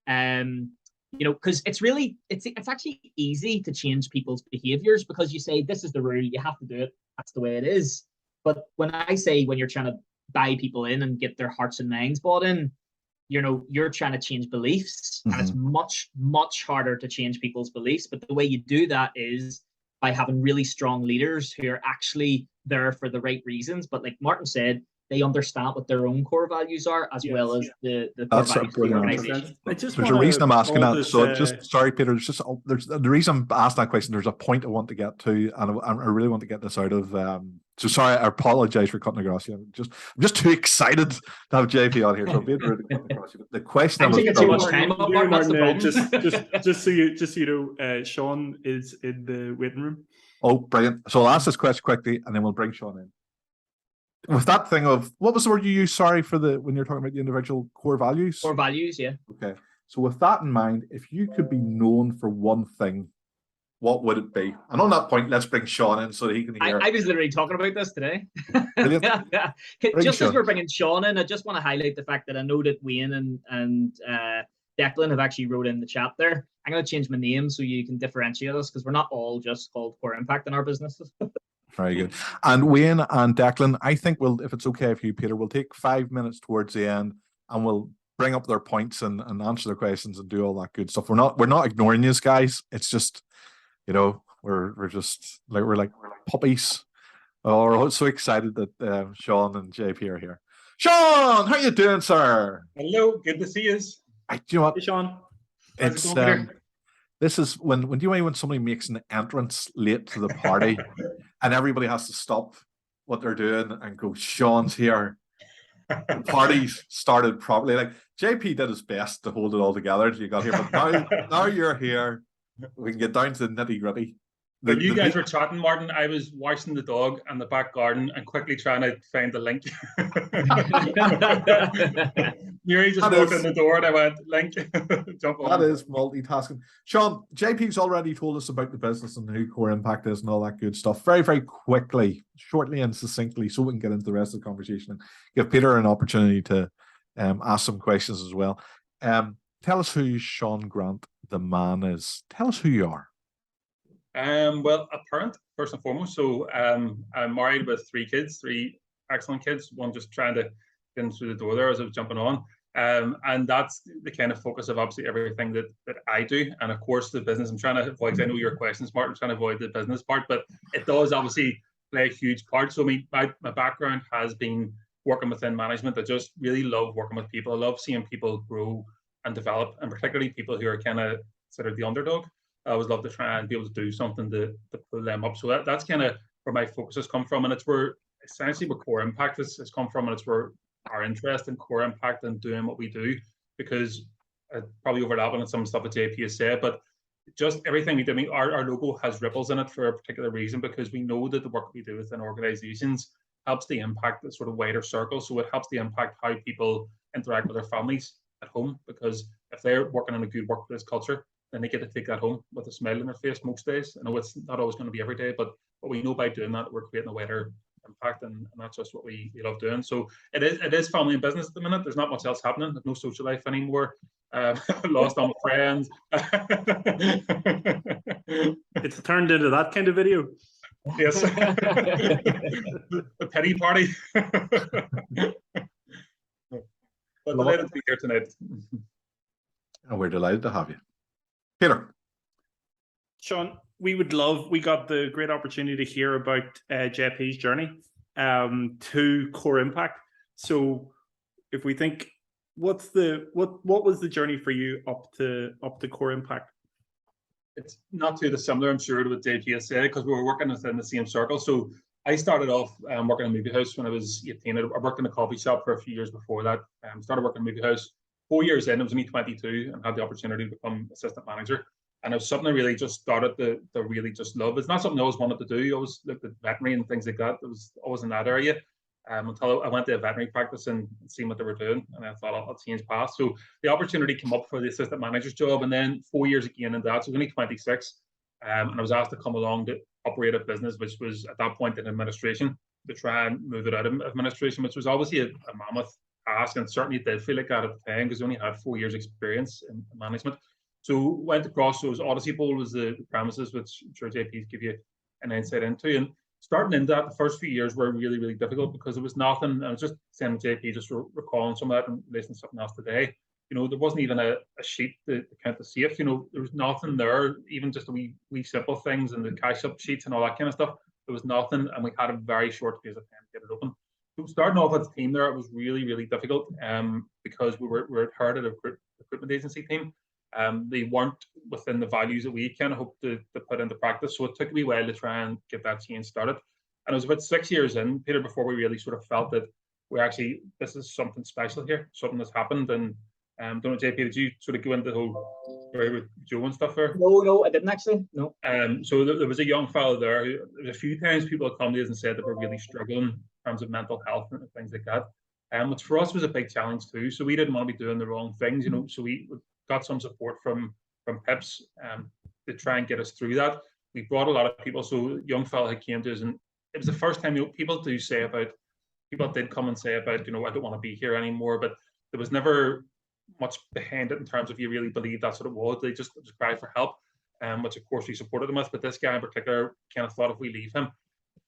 Because it's actually easy to change people's behaviors, because you say, this is the rule, you have to do it, that's the way it is. But when you're trying to buy people in and get their hearts and minds bought in, you're trying to change beliefs, and it's much, much harder to change people's beliefs. But the way you do that is by having really strong leaders who are actually there for the right reasons. But like Martin said, they understand what their own core values are, as well as the core values of the organization.
There's a reason I'm asking that. So sorry, Peter. There's the reason I'm asking that question. There's a point I want to get to, and I really want to get this out of. So sorry, I apologize for cutting across you. I'm just too excited to have JP on here. So I'm being rude to cut across you. The question
I'm taking too much time.
Just so you know, Sean is in the waiting room.
Oh, brilliant! So I'll ask this question quickly, and then we'll bring Sean in. With that thing of, what was the word you used? Sorry, when you're talking about the individual core values.
Core values, yeah.
Okay. So with that in mind, if you could be known for one thing, what would it be? And on that point, let's bring Sean in so that he can hear.
I was literally talking about this today. Just as we're bringing Sean in, I just want to highlight the fact that I know that Wayne and Declan have actually wrote in the chat there. I'm going to change my name so you can differentiate us, because we're not all just called Core Impact in our businesses.
Very good. And Wayne and Declan, I think if it's okay with you, Peter, we'll take 5 minutes towards the end, and we'll bring up their points and answer their questions and do all that good stuff. We're not ignoring you guys. It's just, we're just we're like puppies. Oh, we're so excited that Sean and JP are here. Sean, how you doing, sir?
Hello, good to see you.
Do you know what?
Hey, Sean.
It's this is when somebody makes an entrance late to the party and everybody has to stop what they're doing and go, Sean's here. The party's started properly. Like, JP did his best to hold it all together until you got here, but now you're here. We can get down to the nitty gritty.
When you guys were chatting, Martin, I was washing the dog in the back garden and quickly trying to find the link. Mary just walked in the door and I went, link, jump on.
That is multitasking. Sean, JP's already told us about the business and who Core Impact is and all that good stuff. Very, very quickly, shortly and succinctly, so we can get into the rest of the conversation and give Peter an opportunity to ask some questions as well. Tell us who Seán Grant, the man, is. Tell us who you are.
Well, a parent, first and foremost. So I'm married with 3 kids, 3 excellent kids, one just trying to get in through the door there as I was jumping on. And that's the kind of focus of obviously everything that I do. And of course, the business, I'm trying to avoid, because I know your questions, Martin, I'm trying to avoid the business part, but it does obviously play a huge part. So my background has been working within management. I just really love working with people. I love seeing people grow and develop, and particularly people who are kind of sort of the underdog. I always love to try and be able to do something to pull them up. So that's kind of where my focus has come from, and it's where essentially where Core Impact has come from, and it's where our interest in Core Impact and doing what we do, because probably overlapping on some stuff that JP has said, but just everything we do. I mean, our logo has ripples in it for a particular reason, because we know that the work we do within organizations helps the impact the sort of wider circle. So it helps the impact how people interact with their families at home, because if they're working in a good workplace culture, then they get to take that home with a smile on their face most days. I know it's not always going to be every day, but we know by doing that, we're creating a wider impact, and that's just what we love doing. So it is family and business at the minute. There's not much else happening. There's no social life anymore. Lost all my friends.
It's turned into that kind of video.
Yes. A petty party. But delighted to be here tonight.
And we're delighted to have you. Peter.
Sean, we got the great opportunity to hear about JP's journey to Core Impact. So if we think, what was the journey for you up to Core Impact?
It's not too dissimilar, I'm sure, to what JP has said, because we were working within the same circle. So I started off working in a movie house when I was 18. I worked in a coffee shop for a few years before that. Started working in a movie house. 4 years in, I was only 22 and had the opportunity to become assistant manager. And it was something I really just started to really just love. It's not something I always wanted to do. I always looked at veterinary and things like that. It was always in that area until I went to a veterinary practice and seen what they were doing. And I thought I'll change paths. So the opportunity came up for the assistant manager's job. And then 4 years again in that, so I was only 26. and I was asked to come along to operate a business which was at that point in administration, to try and move it out of administration, which was obviously a mammoth task, and certainly did feel like that at the time because I only had 4 years experience in management. So went across those. Odyssey Bowl was the premises, which I'm sure JP's give you an insight into. And starting into that, the first few years were really, really difficult because there was nothing. And I was just saying to JP, just recalling some of that and listening to something else today. You know, there wasn't even a sheet to count the safe. You know, there was nothing there, even just a wee simple things and the cash up sheets and all that kind of stuff. There was nothing, and we had a very short period of time to get it open. So starting off as a team there, it was really, really difficult because we were inherited a recruitment agency team. They weren't within the values that we kind of hoped to put into practice. So it took a wee while to try and get that change started. And it was about 6 years in, Peter, before we really sort of felt that this is something special here, something that's happened. And don't know, JP, did you sort of go into the whole story with Joe and stuff there?
No, I didn't actually. No.
So there was a young fellow there. There was a few times people had come to us and said that we're really struggling in terms of mental health and things like that. Which for us was a big challenge too. So we didn't want to be doing the wrong things, you know. So we got some support from Pips to try and get us through that. We brought a lot of people. So a young fellow had came to us, and it was the first time, you know, people did come and say about, you know, I don't want to be here anymore, but there was never much behind it in terms of you really believe that's what it was. They just cried for help, which of course we supported them with. But this guy in particular kind of thought if we leave him,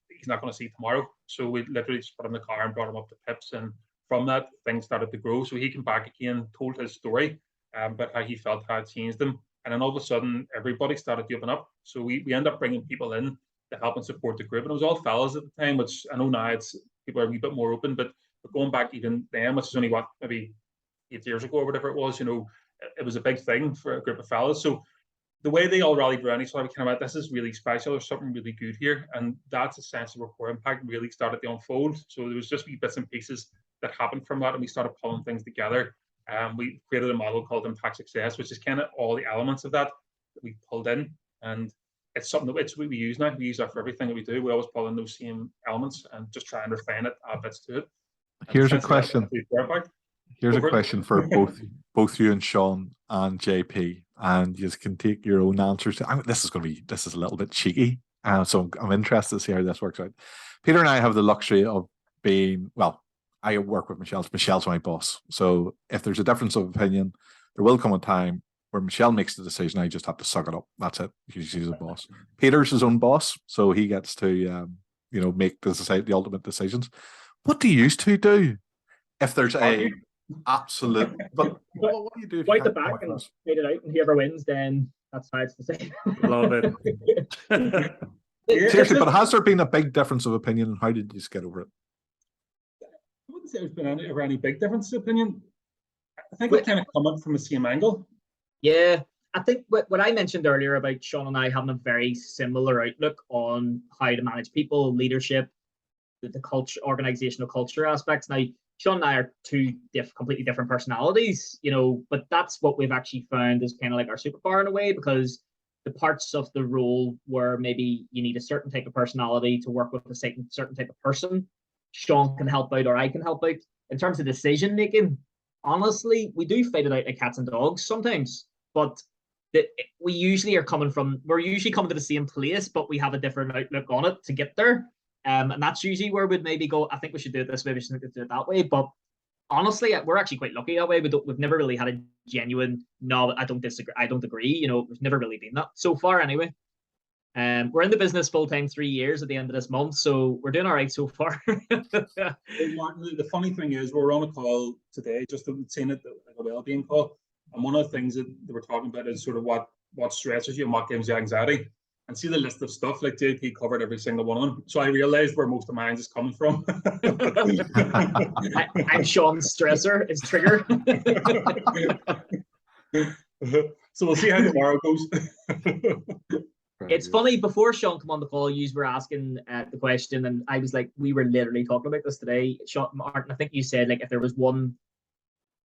he's not going to see tomorrow. So we literally just put him in the car and brought him up to Pips, and from that things started to grow. So he came back again, told his story about how he felt how it changed him, and then all of a sudden everybody started to open up. So we end up bringing people in to help and support the group, and it was all fellas at the time, which I know now it's people are a wee bit more open, but going back even then, which is only what, maybe 8 years ago or whatever it was, you know, it was a big thing for a group of fellas. So the way they all rallied around each other, we kind of went, this is really special, there's something really good here. And that's a sense of Core Impact really started to unfold. So there was just wee bits and pieces that happened from that, and we started pulling things together. We created a model called Impact Success, which is kind of all the elements of that we pulled in. And it's something that we use now. We use that for everything that we do. We always pull in those same elements and just try and refine it, add bits to it.
Here's a question. Here's a question for both you and Sean and JP, and you can take your own answers. This is a little bit cheeky, so I'm interested to see how this works out. Peter and I have the luxury of being, well, I work with Michelle. Michelle's my boss, so if there's a difference of opinion, there will come a time where Michelle makes the decision. I just have to suck it up. That's it. She's a boss. Peter's his own boss, so he gets to make the ultimate decisions. What do you two do if there's a absolute? But what do you do? If
Fight the back and fight it out, and whoever wins, then that's how it's decided.
Love it.
Seriously, but has there been a big difference of opinion, and how did you just get over it?
I wouldn't say there's been any big difference of opinion. I think we kind of come up from the same angle.
Yeah, I think what I mentioned earlier about Sean and I having a very similar outlook on how to manage people, leadership, the culture, organizational culture aspects. Now, Sean and I are two completely different personalities, you know, but that's what we've actually found is kind of like our superpower in a way, because the parts of the role where maybe you need a certain type of personality to work with a certain type of person, Sean can help out or I can help out. In terms of decision making, honestly, we do fight it out like cats and dogs sometimes, but we're usually coming to the same place, but we have a different outlook on it to get there. And that's usually where we'd maybe go, I think we should do it this way, we should do it that way. But honestly, we're actually quite lucky that way. We've never really had a genuine, no, I don't disagree, I don't agree. You know, we've never really been that so far anyway. We're in the business full-time 3 years at the end of this month, so we're doing all right so far.
Hey, Martin, the funny thing is, we're on a call today, just seeing it like a well-being call, and one of the things that they were talking about is sort of what stresses you and what gives you anxiety. And see the list of stuff, like JP covered every single one of them. So I realized where most of mine is coming from.
I'm Sean's stressor, it's trigger.
So we'll see how tomorrow goes.
It's funny, before Sean came on the call, you were asking the question, and I was like, we were literally talking about this today. Sean, Martin, I think you said, like, if there was one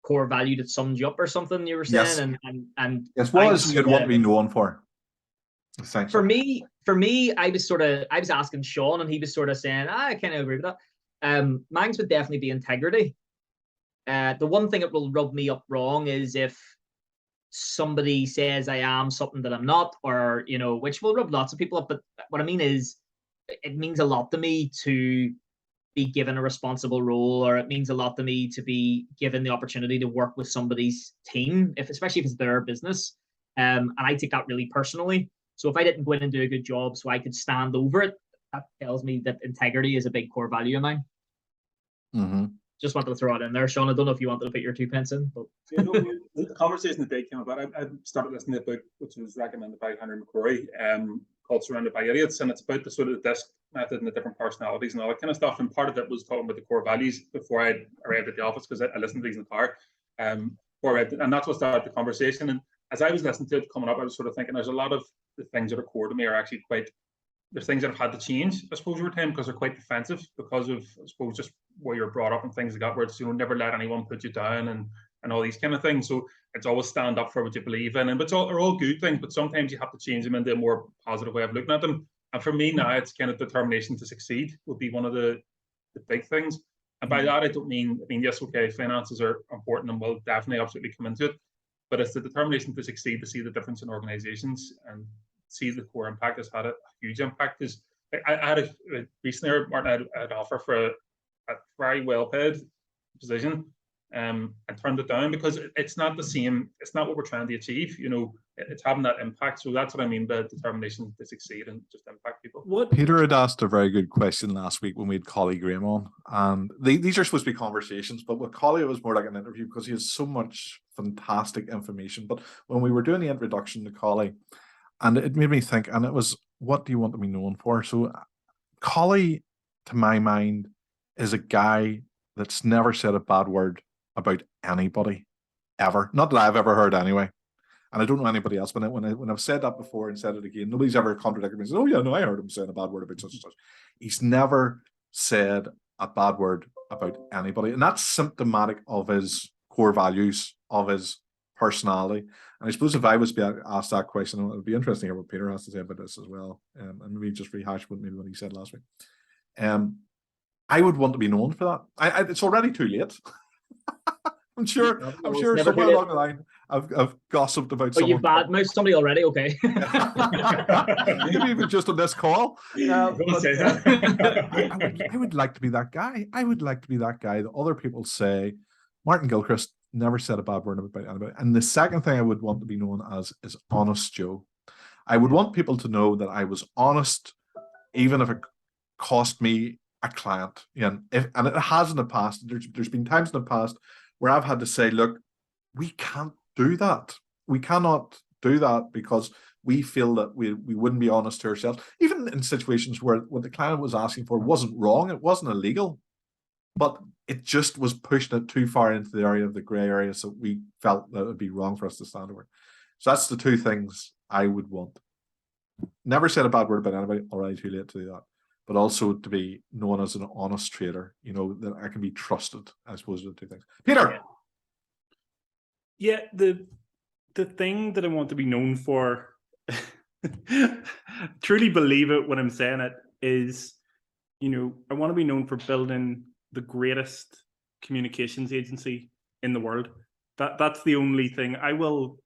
core value that summed you up or something, you were saying,
yes.
and
yes, what is you'd want to be known for?
For me, I was asking Sean, and he was sort of saying, I kind of agree with that. Mine would definitely be integrity. The one thing that will rub me up wrong is if somebody says I am something that I'm not, or, you know, which will rub lots of people up. But what I mean is, it means a lot to me to be given a responsible role, or it means a lot to me to be given the opportunity to work with somebody's team, especially if it's their business. And I take that really personally. So if I didn't go in and do a good job so I could stand over it, that tells me that integrity is a big core value of mine.
Mm-hmm.
Just wanted to throw it in there, Sean. I don't know if you wanted to put your 2 pence in, but
the conversation that they came about, I started listening to a book which was recommended by Henry McCrory, called Surrounded by Idiots, and it's about the sort of the disc method and the different personalities and all that kind of stuff. And part of it was talking about the core values before I arrived at the office, because I listened to these in the car. And that's what started the conversation. And as I was listening to it coming up, I was sort of thinking there's a lot of the things that are core to me are actually quite, there's things that have had to change, I suppose, over time, because they're quite defensive because of, I suppose, just where you're brought up and things like that, where it's, you know, never let anyone put you down and all these kind of things. So it's always stand up for what you believe in. And but they're all good things, but sometimes you have to change them into a more positive way of looking at them. And for me now, it's kind of determination to succeed would be one of the big things. And by that, I mean, yes, okay, finances are important and will definitely absolutely come into it, but it's the determination to succeed, to see the difference in organizations and see the core impact has had a huge impact. Because I had recently, Martin, I had an offer for a very well-paid position, and turned it down because it's not the same. It's not what we're trying to achieve. You know, it's having that impact. So that's what I mean by determination to succeed and just impact people.
What Peter had asked a very good question last week when we had Collie Graham on, and these are supposed to be conversations, but with Collie it was more like an interview because he has so much fantastic information. But when we were doing the introduction to Collie, and it made me think, and it was, what do you want to be known for? So Collie, to my mind, is a guy that's never said a bad word about anybody, ever. Not that I've ever heard anyway. And I don't know anybody else. When I've said that before and said it again, nobody's ever contradicted me and said, oh yeah, no, I heard him saying a bad word about such and such. He's never said a bad word about anybody. And that's symptomatic of his core values, of his personality. And I suppose if I was being asked that question, it would be interesting to hear what Peter has to say about this as well. And maybe just rehash what he said last week. I would want to be known for that. It's already too late. I'm sure somewhere along the line I've gossiped about someone.
But you've badmouthed somebody already, okay?
Maybe even just on this call. I would like to be that guy. I would like to be that guy that other people say, Martin Gilchrist never said a bad word about anybody. And the second thing I would want to be known as is Honest Joe. I would want people to know that I was honest, even if it cost me a client. And it has in the past. There's been times in the past where I've had to say, look, we can't do that. We cannot do that because we feel that we wouldn't be honest to ourselves. Even in situations where what the client was asking for wasn't wrong, it wasn't illegal, but it just was pushing it too far into the area of the grey area, so we felt that it would be wrong for us to stand over. So that's the two things I would want. Never said a bad word about anybody, already too late to do that. But also to be known as an honest trader, you know, that I can be trusted, I suppose, are the two things. Peter!
Yeah, the thing that I want to be known for, truly believe it when I'm saying it, is, you know, I want to be known for building the greatest communications agency in the world. That's the only thing. I will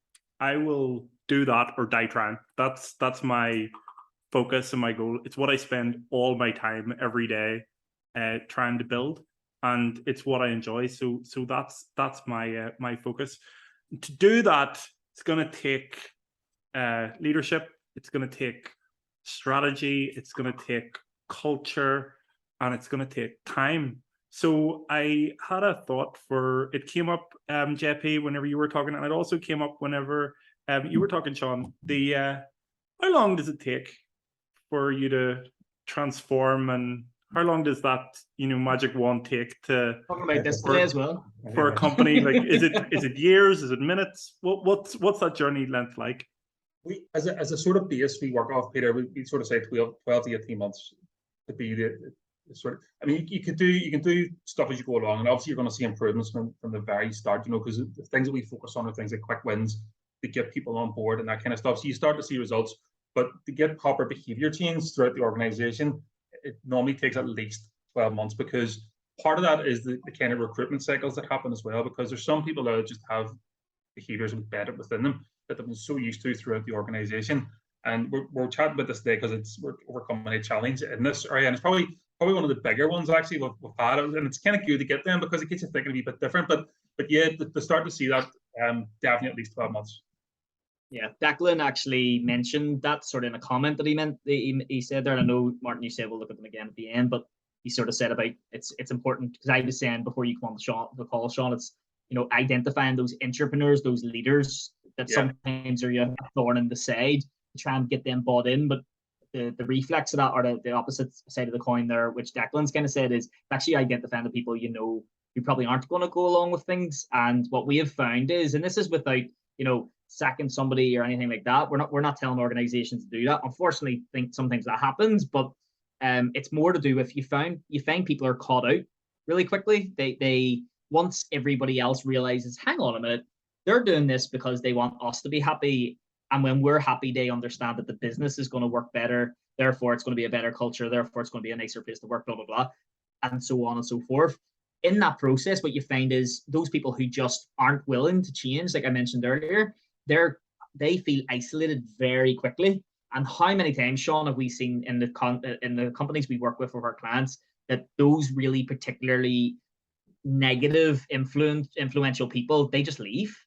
do that or die trying. That's my focus and my goal. It's what I spend all my time every day trying to build, and it's what I enjoy. So that's my focus. To do that, it's going to take leadership. It's going to take strategy. It's going to take culture, and it's going to take time. So I had a thought it came up, JP, whenever you were talking, and it also came up whenever you were talking, Sean. How long does it take for you to transform, and how long does that, you know, magic wand take to
talking about this today as well
for a company? Like, is it years? Is it minutes? What's that journey length like?
We as a sort of base we work off, Peter, we sort of say 12 to 18 months to be the sort of, I mean, you can do stuff as you go along, and obviously you're going to see improvements from the very start, you know, because the things that we focus on are things like quick wins to get people on board and that kind of stuff. So you start to see results. But to get proper behavior change throughout the organization, it normally takes at least 12 months, because part of that is the kind of recruitment cycles that happen as well, because there's some people that just have behaviors embedded within them that they've been so used to throughout the organization. And we're chatting about this today because we're overcoming a challenge in this area, and it's probably one of the bigger ones actually we've had, and it's kind of good to get them because it gets you thinking a wee bit different. But yeah, to start to see that, definitely at least 12 months.
Yeah, Declan actually mentioned that sort of in a comment that he said there. And I know, Martin, you said we'll look at them again at the end, but he sort of said about it's important, because I was saying before you come on the call, Sean, it's, you know, identifying those entrepreneurs, those leaders that sometimes are a thorn in the side, to try and get them bought in. But the reflex of that, or the opposite side of the coin there, which Declan's kind of said, is actually identifying the people, you know, who probably aren't going to go along with things. And what we have found is, and this is without, you know, sacking somebody or anything like that, we're not telling organizations to do that. Unfortunately, I think sometimes that happens, but it's more to do with you find people are caught out really quickly. They once everybody else realizes, hang on a minute, they're doing this because they want us to be happy, and when we're happy, they understand that the business is going to work better, therefore it's going to be a better culture, therefore it's going to be a nicer place to work, blah blah blah, and so on and so forth. In that process, what you find is those people who just aren't willing to change, like I mentioned earlier, they feel isolated very quickly. And how many times, Sean, have we seen in the companies we work with our clients, that those really particularly negative influential people, they just leave.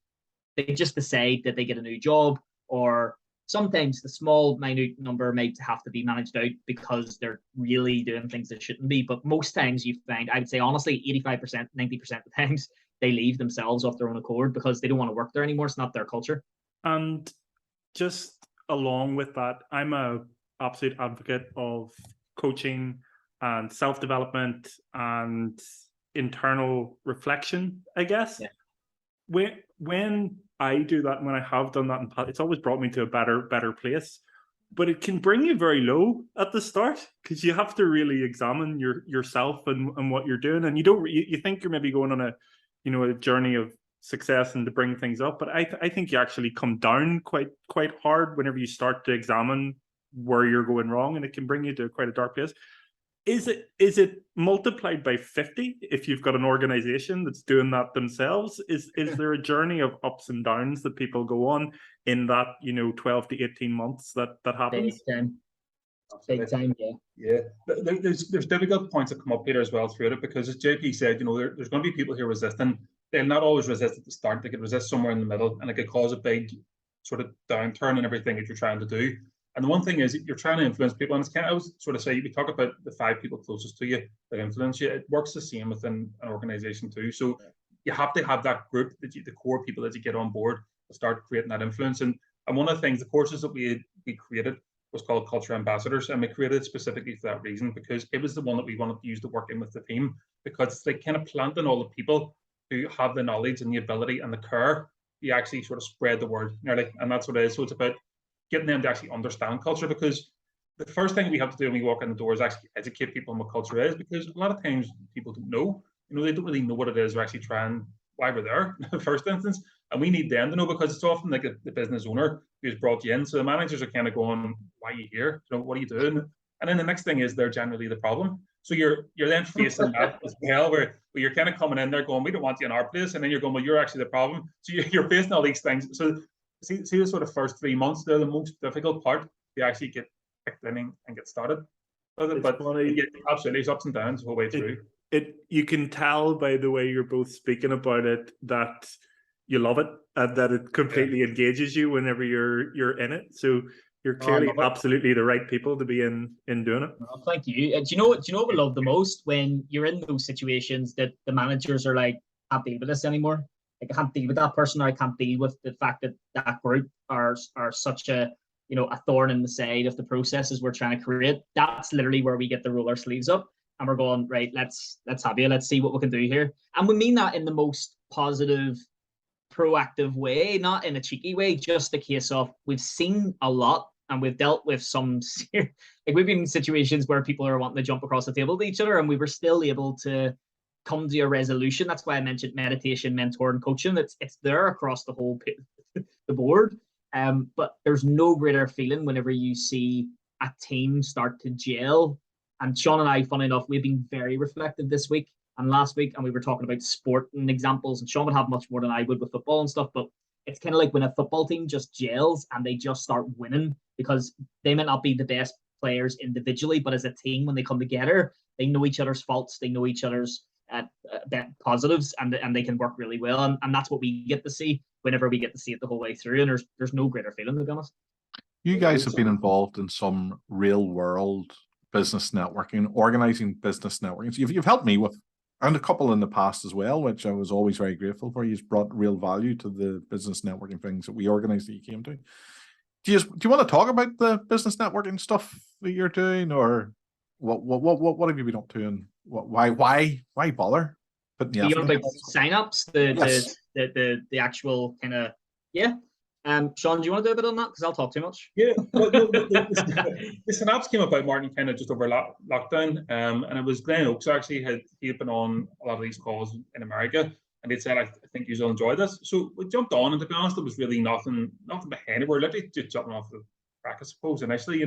They just decide that they get a new job, or sometimes the small minute number might have to be managed out because they're really doing things that shouldn't be. But most times you find, I would say honestly, 85%, 90% of the times, they leave themselves off their own accord because they don't want to work there anymore. It's not their culture.
And just along with that, I'm a absolute advocate of coaching and self-development and internal reflection, I guess. Yeah. When I do that, and when I have done that in the past, it's always brought me to a better place. But it can bring you very low at the start, because you have to really examine yourself and what you're doing, and you think you're maybe going on a journey of success and to bring things up, but I think you actually come down quite hard whenever you start to examine where you're going wrong, and it can bring you to quite a dark place. Is it multiplied by 50 if you've got an organization that's doing that themselves? Is there a journey of ups and downs that people go on in that 12 to 18 months that happens?
Big time,
yeah. There's difficult points that come up here as well throughout it, because as JP said, there's going to be people here resisting. They'll not always resist at the start. They could resist somewhere in the middle, and it could cause a big sort of downturn in everything that you're trying to do. And the one thing is, you're trying to influence people, and it's kind of, I was sort of say, we talk about the 5 people closest to you that influence you. It works the same within an organization too. So you have to have that group, the core people that you get on board to start creating that influence. And one of the things, the courses that we created was called Culture Ambassadors, and we created it specifically for that reason, because it was the one that we wanted to use to work in with the team, because it's like kind of planting all the people who have the knowledge and the ability and the care. You actually sort of spread the word nearly, and that's what it is. So it's about getting them to actually understand culture, because the first thing we have to do when we walk in the door is actually educate people on what culture is, because a lot of times people don't know. They don't really know what it is. They're actually trying why we're there in the first instance, and we need them to know, because it's often like the business owner who's brought you in. So the managers are kind of going, "Why are you here? What are you doing?" And then the next thing is they're generally the problem. So you're then facing that as well, where you're kind of coming in there going, "We don't want you in our place," and then you're going, "Well, you're actually the problem." So you're facing all these things. So see the sort of first 3 months, they're the most difficult part to actually get picked in and get started. But absolutely, it's ups and downs the whole way through.
You can tell by the way you're both speaking about it that you love it, and that it completely engages you whenever you're in it. So you're clearly absolutely the right people to be in doing it.
Oh, thank you. Do you know what we love the most? When you're in those situations that the managers are like, "I can't deal with this anymore. Like, I can't deal with that person, or I can't deal with the fact that that group are such a thorn in the side of the processes we're trying to create." That's literally where we get to roll our sleeves up, and we're going, right, let's have you. Let's see what we can do here. And we mean that in the most positive, proactive way, not in a cheeky way. Just a case of, we've seen a lot, and we've dealt with some like, we've been in situations where people are wanting to jump across the table to each other, and we were still able to come to a resolution. That's why I mentioned meditation, mentor, and coaching. It's there across the whole the board. But there's no greater feeling whenever you see a team start to gel. And Sean and I, funny enough, we've been very reflective this week and last week, and we were talking about sport and examples. And Sean would have much more than I would with football and stuff. But it's kind of like when a football team just gels and they just start winning, because they might not be the best players individually, but as a team, when they come together, they know each other's faults, they know each other's positives, and they can work really well. And that's what we get to see whenever we get to see it the whole way through. And there's no greater feeling, to be honest.
You guys have been involved in some real world business networking, organizing business networking. So you've helped me with, and a couple in the past as well, which I was always very grateful for. You've brought real value to the business networking things that we organized that you came to. Do you want to talk about the business networking stuff that you're doing, or what have you been up to, and why bother?
You want about signups, the actual kind of, yeah. Sean, do you want to do a bit on that? Because I'll talk too much.
Yeah, well, the synapse came about, Martin, kind of just over lockdown, and it was Glenn Oakes actually he had been on a lot of these calls in America, and he'd said, I think you'll enjoy this. So we jumped on, and to be honest, there was really nothing behind it. We're literally just jumping off the track, I suppose, initially,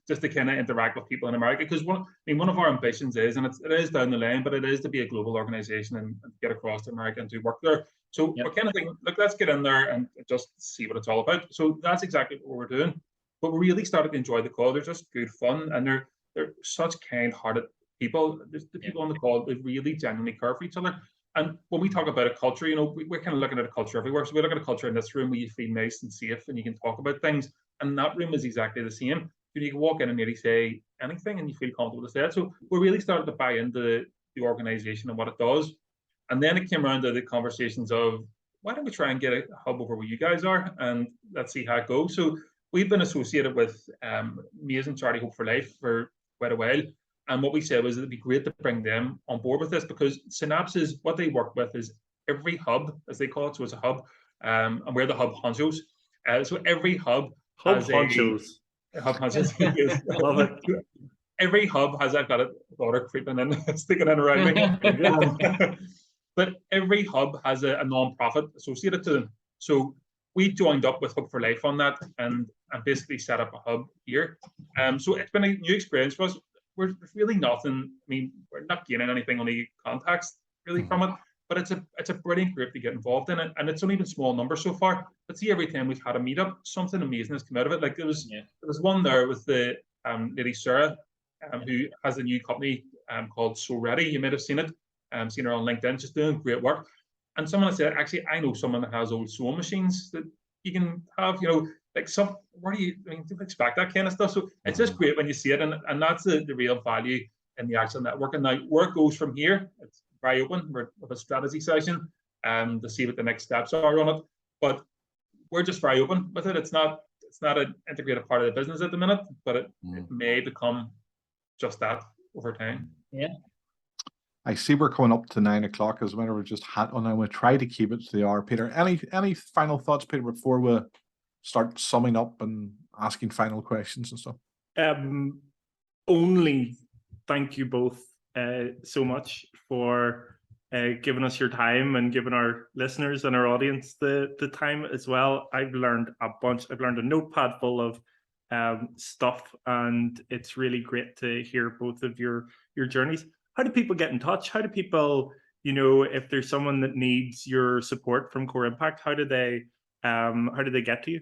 just to kind of interact with people in America. Because one of our ambitions is, and it is down the line, but it is to be a global organization and get across to America and do work there. So we're kind of thinking, look, let's get in there and just see what it's all about. So that's exactly what we're doing. But we really started to enjoy the call. They're just good fun, and they're such kind-hearted people. The people on the call, they really genuinely care for each other. And when we talk about a culture, we're kind of looking at a culture everywhere. So we look at a culture in this room where you feel nice and safe and you can talk about things. And that room is exactly the same. You can walk in and nearly say anything and you feel comfortable to say it. So we really started to buy into the organization and what it does. And then it came around to the conversations of, why don't we try and get a hub over where you guys are, and let's see how it goes. So we've been associated with amazing charity Hope for Life for quite a while. And what we said was it'd be great to bring them on board with this, because Synapses, what they work with is every hub, as they call it. So it's a hub, and we're the hub honchos. So every hub has
honchos.
Hub honchos. Yes.
Love it.
Every hub has, I've got a daughter creeping in, sticking in around me. But every hub has a non-profit associated to them. So we joined up with Hope for Life on that and basically set up a hub here. So it's been a new experience for us. There's really nothing, I mean, we're not gaining anything on the contacts really from it, but it's a brilliant group to get involved in it. And it's only been small numbers so far. But see, every time we've had a meetup, something amazing has come out of it. Like there was one there with the lady Sarah, who has a new company called So Ready. You might have seen it. Seen her on LinkedIn, just doing great work. And someone said, actually, I know someone that has old sewing machines that you can have, like where do you expect that kind of stuff? So it's just great when you see it, and that's the real value in the actual network. And now where it goes from here, it's very open. We're with a strategy session to see what the next steps are on it. But we're just very open with it. It's not an integrated part of the business at the minute, but it may become just that over time.
Yeah.
I see we're coming up to 9 o'clock as well. We're just hat on. I will try to keep it to the hour. Peter, any final thoughts, Peter, before we start summing up and asking final questions and stuff?
Only thank you both so much for giving us your time and giving our listeners and our audience the time as well. I've learned a bunch. I've learned a notepad full of stuff, and it's really great to hear both of your journeys. How do people get in touch? How do people, if there's someone that needs your support from Core Impact, how do they get to you?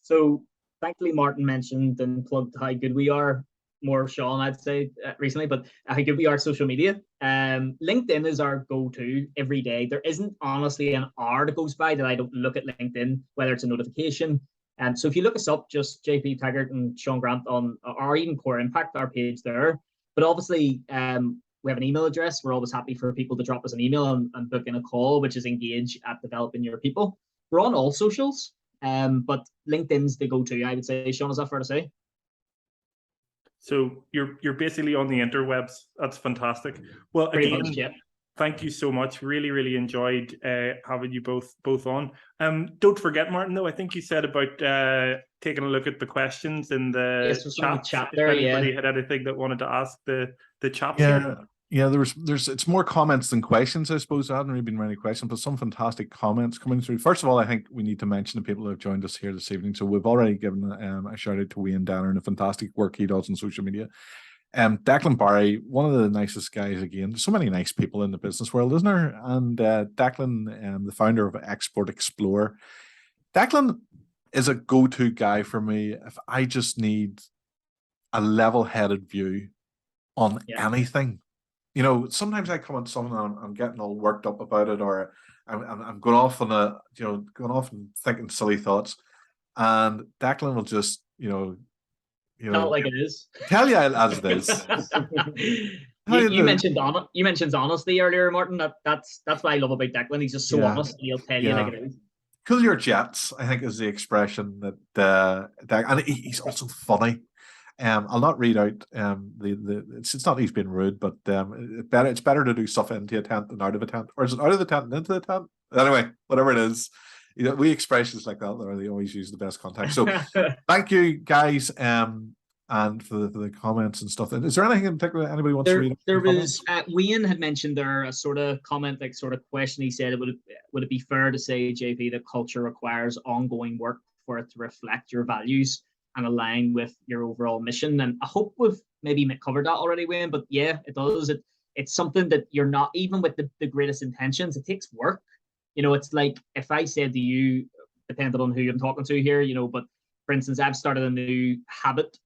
So thankfully, Martin mentioned and plugged how good we are. More Sean, I'd say, recently, but how good we are social media. LinkedIn is our go-to every day. There isn't honestly an hour that goes by that I don't look at LinkedIn, whether it's a notification. So if you look us up, just JP Taggart and Seán Grant on, or even Core Impact, our page there. But obviously, we have an email address. We're always happy for people to drop us an email and book in a call, which is engage@developing your people. We're on all socials, but LinkedIn's the go-to, I would say. Sean, is that fair to say?
So you're basically on the interwebs. That's fantastic. Well, again, thank you so much. Really, really enjoyed having you both on. Don't forget, Martin, though, I think you said about taking a look at the questions in the chat there. If anybody had anything that wanted to ask the chaps here.
Yeah, it's more comments than questions, I suppose. There hadn't really been many questions, but some fantastic comments coming through. First of all, I think we need to mention the people who have joined us here this evening. So we've already given a shout out to Wayne Danner and the fantastic work he does on social media. Declan Barry, one of the nicest guys again. There's so many nice people in the business world, isn't there? And Declan, the founder of Export Explorer. Declan is a go-to guy for me if I just need a level-headed view on anything. You know, sometimes I come on something and I'm getting all worked up about it, or I'm going off on going off and thinking silly thoughts, and Declan will just,
not like it is.
Tell you as it is.
You mentioned honesty earlier, Martin. That's what I love about Declan. He's just so honest. He'll tell you like it is.
Cool your jets, I think, is the expression that and he's also funny. I'll not read out it's not he's been rude, but it's better to do stuff into a tent than out of a tent, or is it out of the tent and into the tent? Anyway, whatever it is, we expressions like that, they always use the best context. So thank you guys, and for the comments and stuff. Is there anything in particular anybody wants to read?
There was Wayne had mentioned there a sort of comment, like sort of question. He said, would it be fair to say, JP, that culture requires ongoing work for it to reflect your values and align with your overall mission? And I hope we've maybe covered that already, Wayne, but yeah, it does. It's something that you're not, even with the greatest intentions, it takes work. It's like if I said to you, depending on who I'm talking to here, but for instance, I've started a new habit,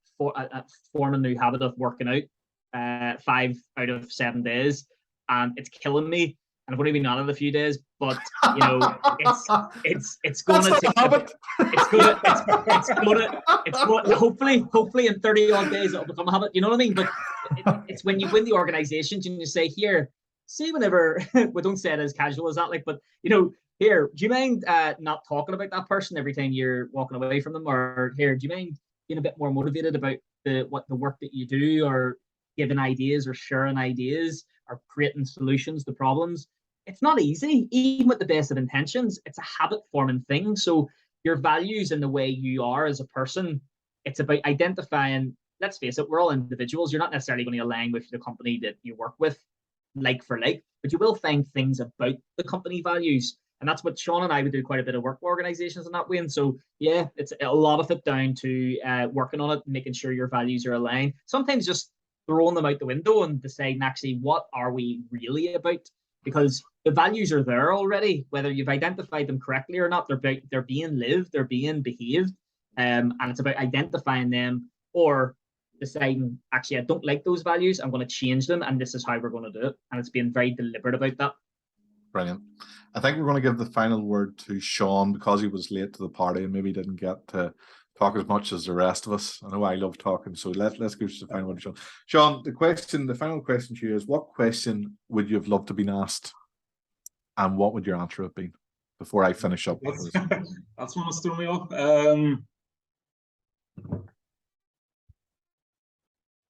form a new habit of working out 5 out of 7 days, and it's killing me. And I've only been on it a few days, but it's going to take it's going hopefully in 30 odd days it'll become a habit. You know what I mean? But it's when you win the organizations and you say, here, see, whenever we don't say it as casual as that, like, but here, do you mind not talking about that person every time you're walking away from them? Or here, do you mind being a bit more motivated about the work that you do, or giving ideas, or sharing ideas, or creating solutions to problems? It's not easy, even with the best of intentions. It's a habit forming thing. So your values and the way you are as a person, it's about identifying, let's face it, we're all individuals. You're not necessarily going to align with the company that you work with like for like, but you will find things about the company values. And that's what Sean and I would do quite a bit of work with organizations in that way. And so, yeah, it's a lot of it down to working on it, making sure your values are aligned. Sometimes just throwing them out the window and deciding actually what are we really about? Because the values are there already, whether you've identified them correctly or not. They're being lived, they're being behaved, and it's about identifying them or deciding, actually, I don't like those values, I'm going to change them, and this is how we're going to do it. And it's being very deliberate about that.
Brilliant. I think we're going to give the final word to Sean, because he was late to the party and maybe didn't get to talk as much as the rest of us. I know I love talking, so let's go to the final word to Sean. Sean, the final question to you is, what question would you have loved to be asked, and what would your answer have been before I finish up?
That's one that's thrown me off. I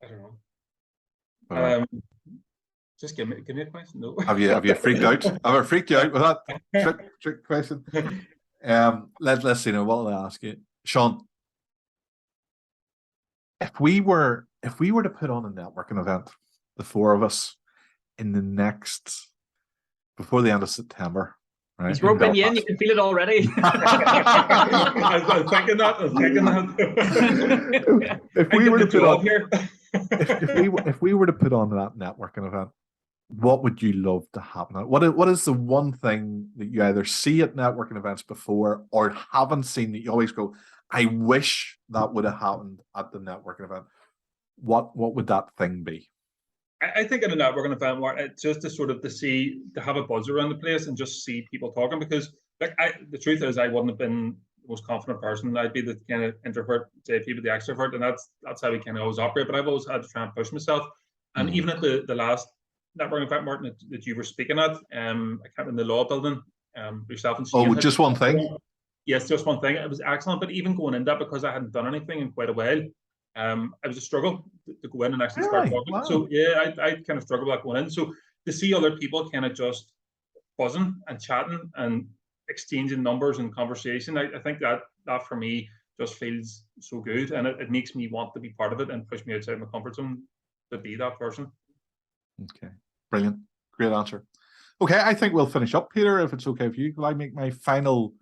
don't know. Just give me a question. No. Have
you freaked out? Have I freaked you out with that trick question? Let's see now. What will I ask you, Sean? If we were to put on a networking event, the four of us, before the end of September, right?
He's roping you in. You can feel it already.
I'm thinking that.
If we were to put on that networking event, what would you love to happen? What is the one thing that you either see at networking events before or haven't seen that you always go, I wish that would have happened at the networking event? What would that thing be?
I think at a networking event, it's just to have a buzz around the place and just see people talking, because the truth is I wouldn't have been the most confident person. I'd be the kind of introvert, JP, but the extrovert, and that's how we kind of always operate. But I've always had to try and push myself. And even at the last networking event, Martin, that you were speaking at, I can't remember, the law building, yourself and Shane.
Oh, just one thing?
Yes, just one thing. It was excellent. But even going in that, because I hadn't done anything in quite a while, it was a struggle to go in and actually start talking. Wow. So yeah, I kind of struggled with that going in. So to see other people kind of just buzzing and chatting and exchanging numbers and conversation, I think that for me just feels so good, and it makes me want to be part of it and push me outside my comfort zone to be that person.
Okay, brilliant, great answer. Okay, I think we'll finish up, Peter, if it's okay with you. Will I make my final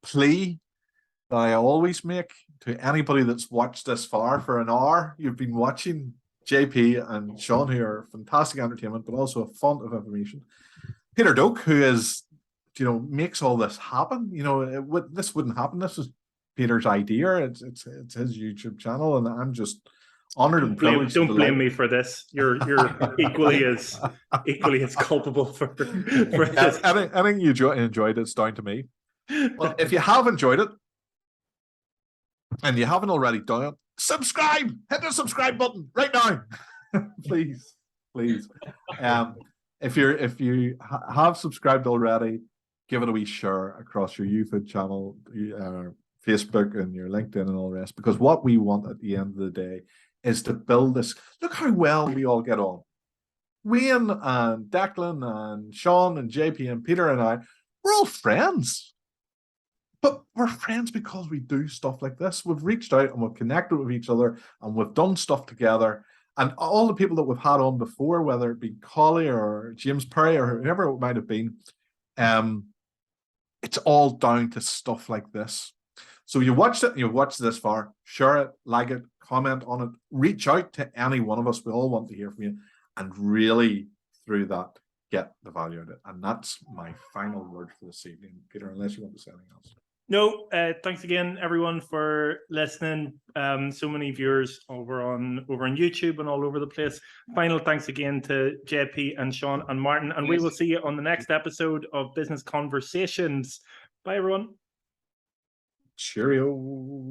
plea that I always make to anybody that's watched this far for an hour? You've been watching JP and Sean, who are fantastic entertainment, but also a font of information. Peter Doak, who is, makes all this happen. This wouldn't happen. This was Peter's idea. It's his YouTube channel, and I'm just honored and privileged.
Don't blame me for this. You're equally as culpable for this.
Anything you enjoyed, it's down to me. Well, if you have enjoyed it and you haven't already done it, subscribe. Hit the subscribe button right now, please. If you have subscribed already, give it a wee share across your YouTube channel, Facebook, and your LinkedIn, and all the rest. Because what we want at the end of the day is to build this. Look how well we all get on. Wayne and Declan and Sean and JP and Peter and I, we're all friends. But we're friends because we do stuff like this. We've reached out and we've connected with each other and we've done stuff together. And all the people that we've had on before, whether it be Collie or James Perry or whoever it might have been, it's all down to stuff like this. So you watched it and you've watched this far, share it, like it, comment on it, reach out to any one of us. We all want to hear from you, and really, through that, get the value out of it. And that's my final word for this evening. Peter, unless you want to say anything else.
No, thanks again, everyone, for listening. So many viewers over on YouTube and all over the place. Final thanks again to JP and Sean and Martin. And we will see you on the next episode of Business Conversations. Bye, everyone.
Cheerio.